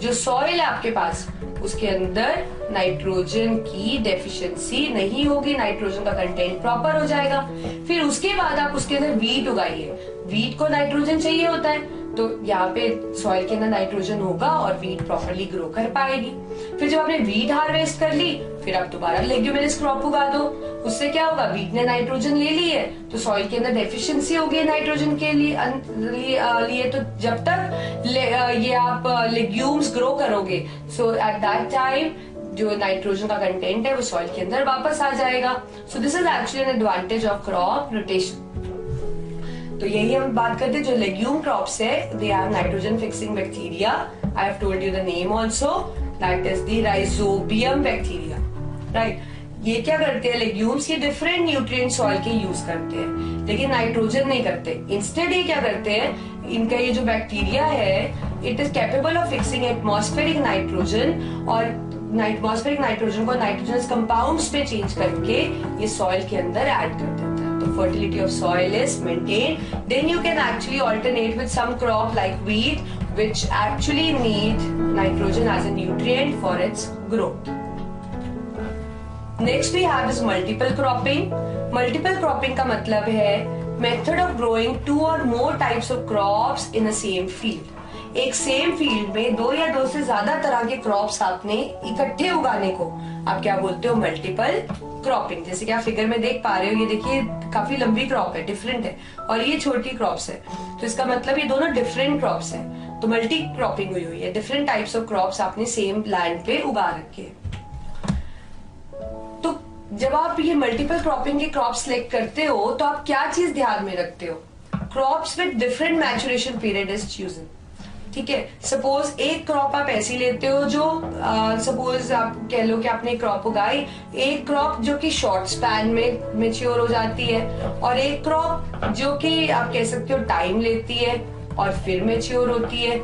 जो सॉइल है आपके पास उसके अंदर नाइट्रोजन की डेफिशिएंसी नहीं होगी, नाइट्रोजन का कंटेंट प्रॉपर हो जाएगा। फिर उसके बाद आप उसके अंदर वीट उगाइए, वीट को नाइट्रोजन चाहिए होता है, तो यहाँ पे सॉइल के अंदर नाइट्रोजन होगा और वीट प्रॉपरली ग्रो कर पाएगी। फिर जब आपने वीट हार्वेस्ट कर ली, फिर आप दोबारा लेग्यूमिनस क्रॉप उगा दो। उससे क्या होगा, वीट ने नाइट्रोजन ले ली है तो सॉइल के अंदर डेफिशिएंसी होगी नाइट्रोजन के लिए तो जब तक ये आप लेग्यूम्स ग्रो करोगे, सो एट दैट टाइम जो नाइट्रोजन का कंटेंट है वो सॉइल के अंदर वापस आ जाएगा। सो this is actually an advantage of crop rotation. तो यही हम बात करते हैं, जो लेग्यूम क्रॉप्स है they have nitrogen fixing bacteria. I have told you the name also, that is the rhizobium bacteria, right. ये क्या करते हैं लेग्यूम्स, ये डिफरेंट न्यूट्रिएंट सॉइल के यूज करते हैं लेकिन नाइट्रोजन नहीं करते। इंस्टेड ये क्या करते हैं, इनका ये जो बैक्टीरिया है it is capable of fixing atmospheric nitrogen, और एटमॉस्फेरिक नाइट्रोजन को नाइट्रोजनस कंपाउंड्स में चेंज करके ये सॉइल के अंदर ऐड कर देता है। तो fertility of soil is maintained. Then you can actually alternate with some crop like wheat, which actually need nitrogen as a nutrient for its growth. Next we have is multiple cropping. Multiple cropping का मतलब है method of growing two or more types of crops in a same field. एक same field में दो या दो से ज्यादा तरह के क्रॉप्स आपने इकट्ठे उगाने को आप क्या बोलते हो, मल्टीपल क्रॉपिंग। जैसे कि आप फिगर में देख पा रहे हो, ये देखिए काफी लंबी क्रॉप है, डिफरेंट है, और ये छोटी क्रॉप्स है, तो इसका मतलब ये दोनों डिफरेंट क्रॉप्स है। तो मल्टी क्रॉपिंग हुई है, डिफरेंट टाइप्स ऑफ क्रॉप्स आपने सेम लैंड पे उगा रखे हैं। तो जब आप ये मल्टीपल क्रॉपिंग के क्रॉप सिलेक्ट करते हो तो आप क्या चीज ध्यान में रखते हो, crops with different maturation period is chosen. ठीक है, सपोज एक क्रॉप आप ऐसी लेते हो जो सपोज आप कह लो कि आपने क्रॉप उगाई, एक क्रॉप जो कि शॉर्ट स्पैन में मेच्योर हो जाती है और एक क्रॉप जो कि आप कह सकते हो टाइम लेती है और फिर मेच्योर होती है।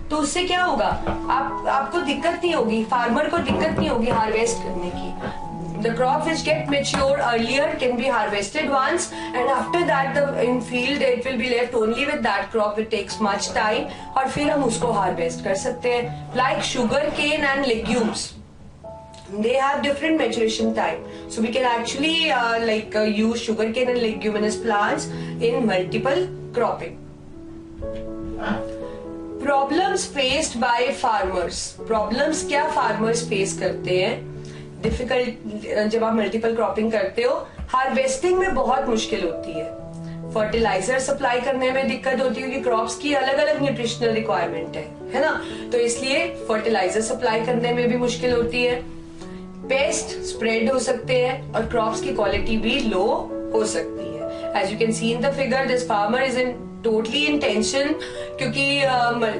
तो उससे क्या होगा, आपको दिक्कत नहीं होगी, फार्मर को दिक्कत नहीं होगी हार्वेस्ट करने की। The crop which get mature earlier can be harvested once, and after that in field it will be left only with that crop. It takes much time, और फिर हम उसको harvest कर सकते हैं। Like sugar cane and legumes, they have different maturation time, so we can actually use sugar cane and leguminous plants in multiple cropping. Problems faced by farmers. Problems क्या farmers face करते हैं? Difficult, जब आप multiple cropping करते हो harvesting में बहुत मुश्किल होती है, फर्टिलाइजर सप्लाई करने में दिक्कत होती है क्योंकि क्रॉप्स की अलग अलग न्यूट्रिशनल रिक्वायरमेंट है ना, तो इसलिए फर्टिलाइजर सप्लाई करने में भी मुश्किल होती है। पेस्ट स्प्रेड हो सकते हैं और क्रॉप्स की क्वालिटी भी लो हो सकती है। As you can see in the figure, this farmer is in totally in tension क्योंकि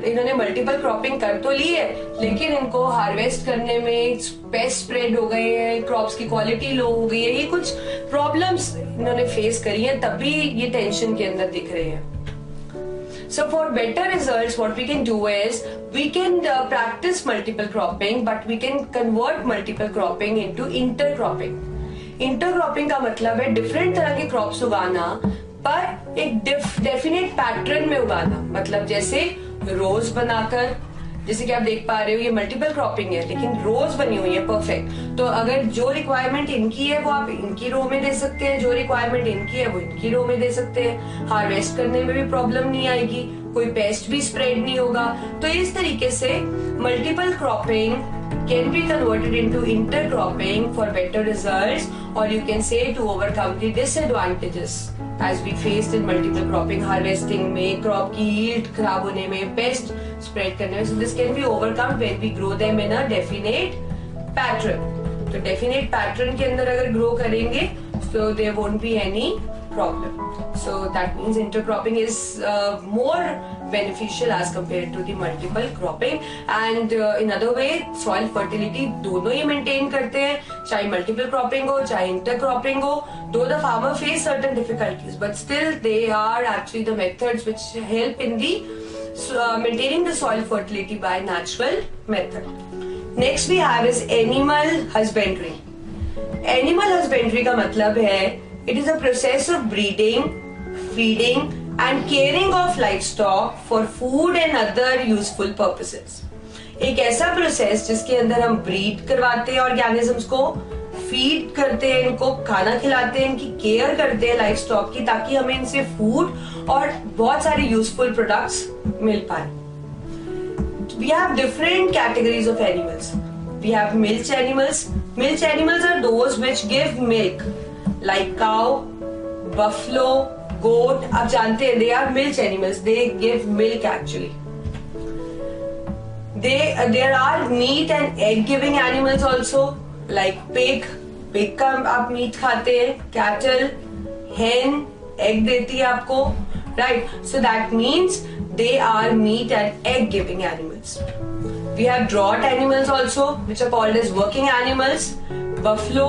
इन्होंने मल्टीपल क्रॉपिंग कर तो ली है लेकिन इनको हार्वेस्ट करने में पेस्ट स्प्रेड हो गए हैं, क्रॉप्स की क्वालिटी लो हो गई है, ये कुछ प्रॉब्लम्स इन्होंने फेस करी है, तभी ये टेंशन के अंदर दिख रहे हैं। So for better results, what we can do is we can practice multiple cropping, but we can convert multiple cropping into intercropping. Intercropping का मतलब है डिफरेंट तरह के क्रॉप्स उगाना पर एक डेफिनेट पैटर्न में उगाना, मतलब जैसे रोज बनाकर, जैसे कि आप देख पा रहे हो ये मल्टीपल क्रॉपिंग है लेकिन रोज बनी हुई है परफेक्ट, तो अगर जो रिक्वायरमेंट इनकी है वो आप इनकी रो में दे सकते हैं, जो रिक्वायरमेंट इनकी है वो इनकी रो में दे सकते हैं। हार्वेस्ट करने में भी प्रॉब्लम नहीं आएगी, कोई पेस्ट भी स्प्रेड नहीं होगा। तो इस तरीके से multiple cropping can be converted into intercropping for better results, or you can say to overcome the disadvantages as we faced in multiple cropping, harvesting में, crop की yield खराब होने में, pest spread करने में। So this can be overcome when we grow them in a definite pattern. तो definite pattern के अंदर अगर grow करेंगे so there won't be any problem. So that means intercropping is more beneficial as compared to the multiple cropping, and in other way soil fertility दोनों ही maintain करते हैं, चाहे multiple cropping हो चाहे intercropping हो। Though the farmer face certain difficulties, but still they are actually the methods which help in the maintaining the soil fertility by natural method. Next we have is animal husbandry. Animal husbandry का मतलब है It is a process of breeding, feeding and caring of livestock for food and other useful purposes. एक ऐसा process जिसके अंदर हम breed करवाते हैं ऑर्गेनिजम्स को, फीड करते हैं इनको, खाना खिलाते हैं, इनकी केयर करते हैं लाइफ स्टॉक की, ताकि हमें इनसे फूड और बहुत सारे यूजफुल प्रोडक्ट्स मिल पाए. We have different categories of animals. We have milch animals. Milch animals are those which give milk, like cow, buffalo, goat. आप जानते हैं, they are milch animals. They give milk actually. There are meat and egg giving animals also, like pig. Pig का आप meet खाते हैं. Cattle, hen, egg देती है आपको. Right. So that means they are meat and egg giving animals. We have draught animals also, which are called as working animals. Buffalo,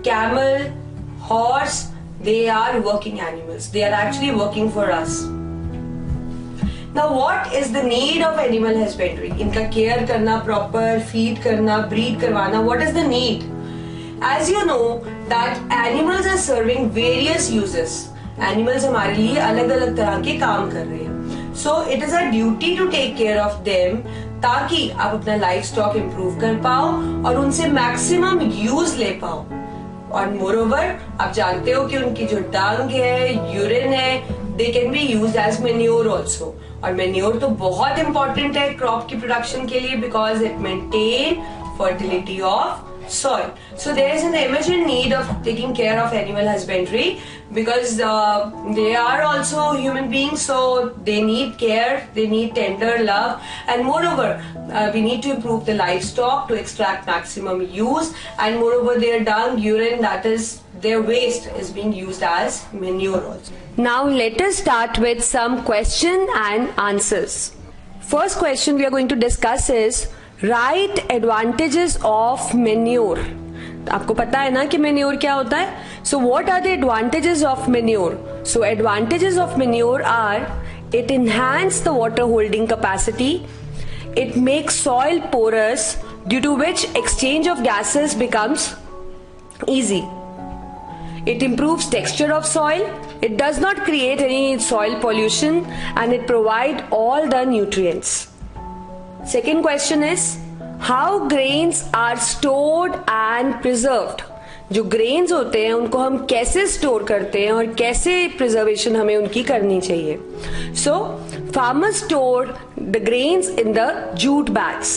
camel, horse, they are working animals. They are actually working for us. Now what is the need of animal husbandry? इनका care करना, proper feed करना, breed करवाना, what is the need? As you know that animals are serving various uses. Animals हमारे लिए अलग अलग तरह के काम कर रहे हैं. So it is our duty to take care of them, ताकि आप अपना लाइफ स्टॉक इम्प्रूव कर पाओ और उनसे मैक्सिमम यूज ले पाओ. और मोरोवर आप जानते हो कि उनकी जो डंग है, यूरिन है, they can be used as manure also. और मेन्योर तो बहुत इंपॉर्टेंट है क्रॉप की प्रोडक्शन के लिए, because it maintain fertility of soil. So there is an emergent need of taking care of animal husbandry, because they are also human beings, so they need care, they need tender love, and moreover we need to improve the livestock to extract maximum use, and moreover their dung, urine, that is their waste, is being used as manure also.
Now let us start with some question and answers. First question we are going to discuss is right advantages of manure. आपको पता है ना कि manure क्या होता है. So what are the advantages of manure? So advantages of manure are it enhance the water holding capacity, it makes soil porous, due to which exchange of gases becomes easy, it improves texture of soil, it does not create any soil pollution, and it provide all the nutrients. Second question is how grains are stored and preserved. जो grains होते हैं उनको हम कैसे store करते हैं और कैसे preservation हमें उनकी करनी चाहिए. So farmers store the grains in the jute bags.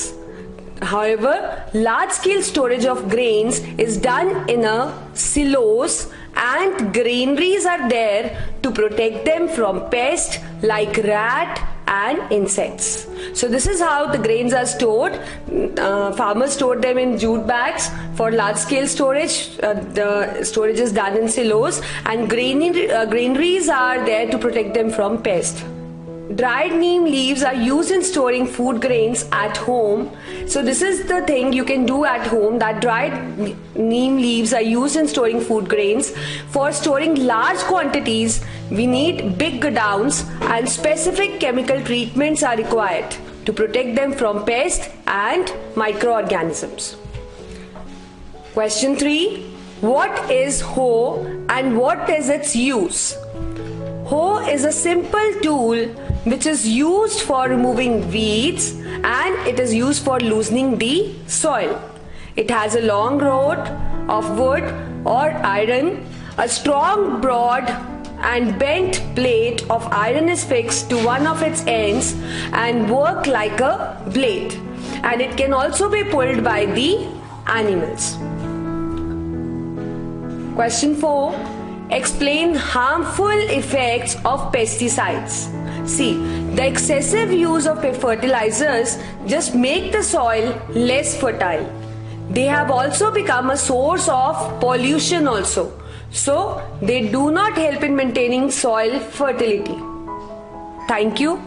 However, large scale storage of grains is done in a silos, and granaries are there to protect them from pests like rat and insects. So this is how the grains are stored. Farmers store them in jute bags for large scale storage. The storage is done in silos, and granaries are there to protect them from pests. Dried neem leaves are used in storing food grains at home. So this is the thing you can do at home, that dried neem leaves are used in storing food grains. For storing large quantities, we need big godowns, and specific chemical treatments are required to protect them from pests and microorganisms. Question 3. What is hoe and what is its use? Hoe is a simple tool which is used for removing weeds, and it is used for loosening the soil. It has a long rod of wood or iron. A strong, broad and bent plate of iron is fixed to one of its ends and work like a blade, and it can also be pulled by the animals. Question 4. Explain harmful effects of pesticides. See, the excessive use of fertilizers just make the soil less fertile. They have also become a source of pollution also. So, they do not help in maintaining soil fertility. Thank you.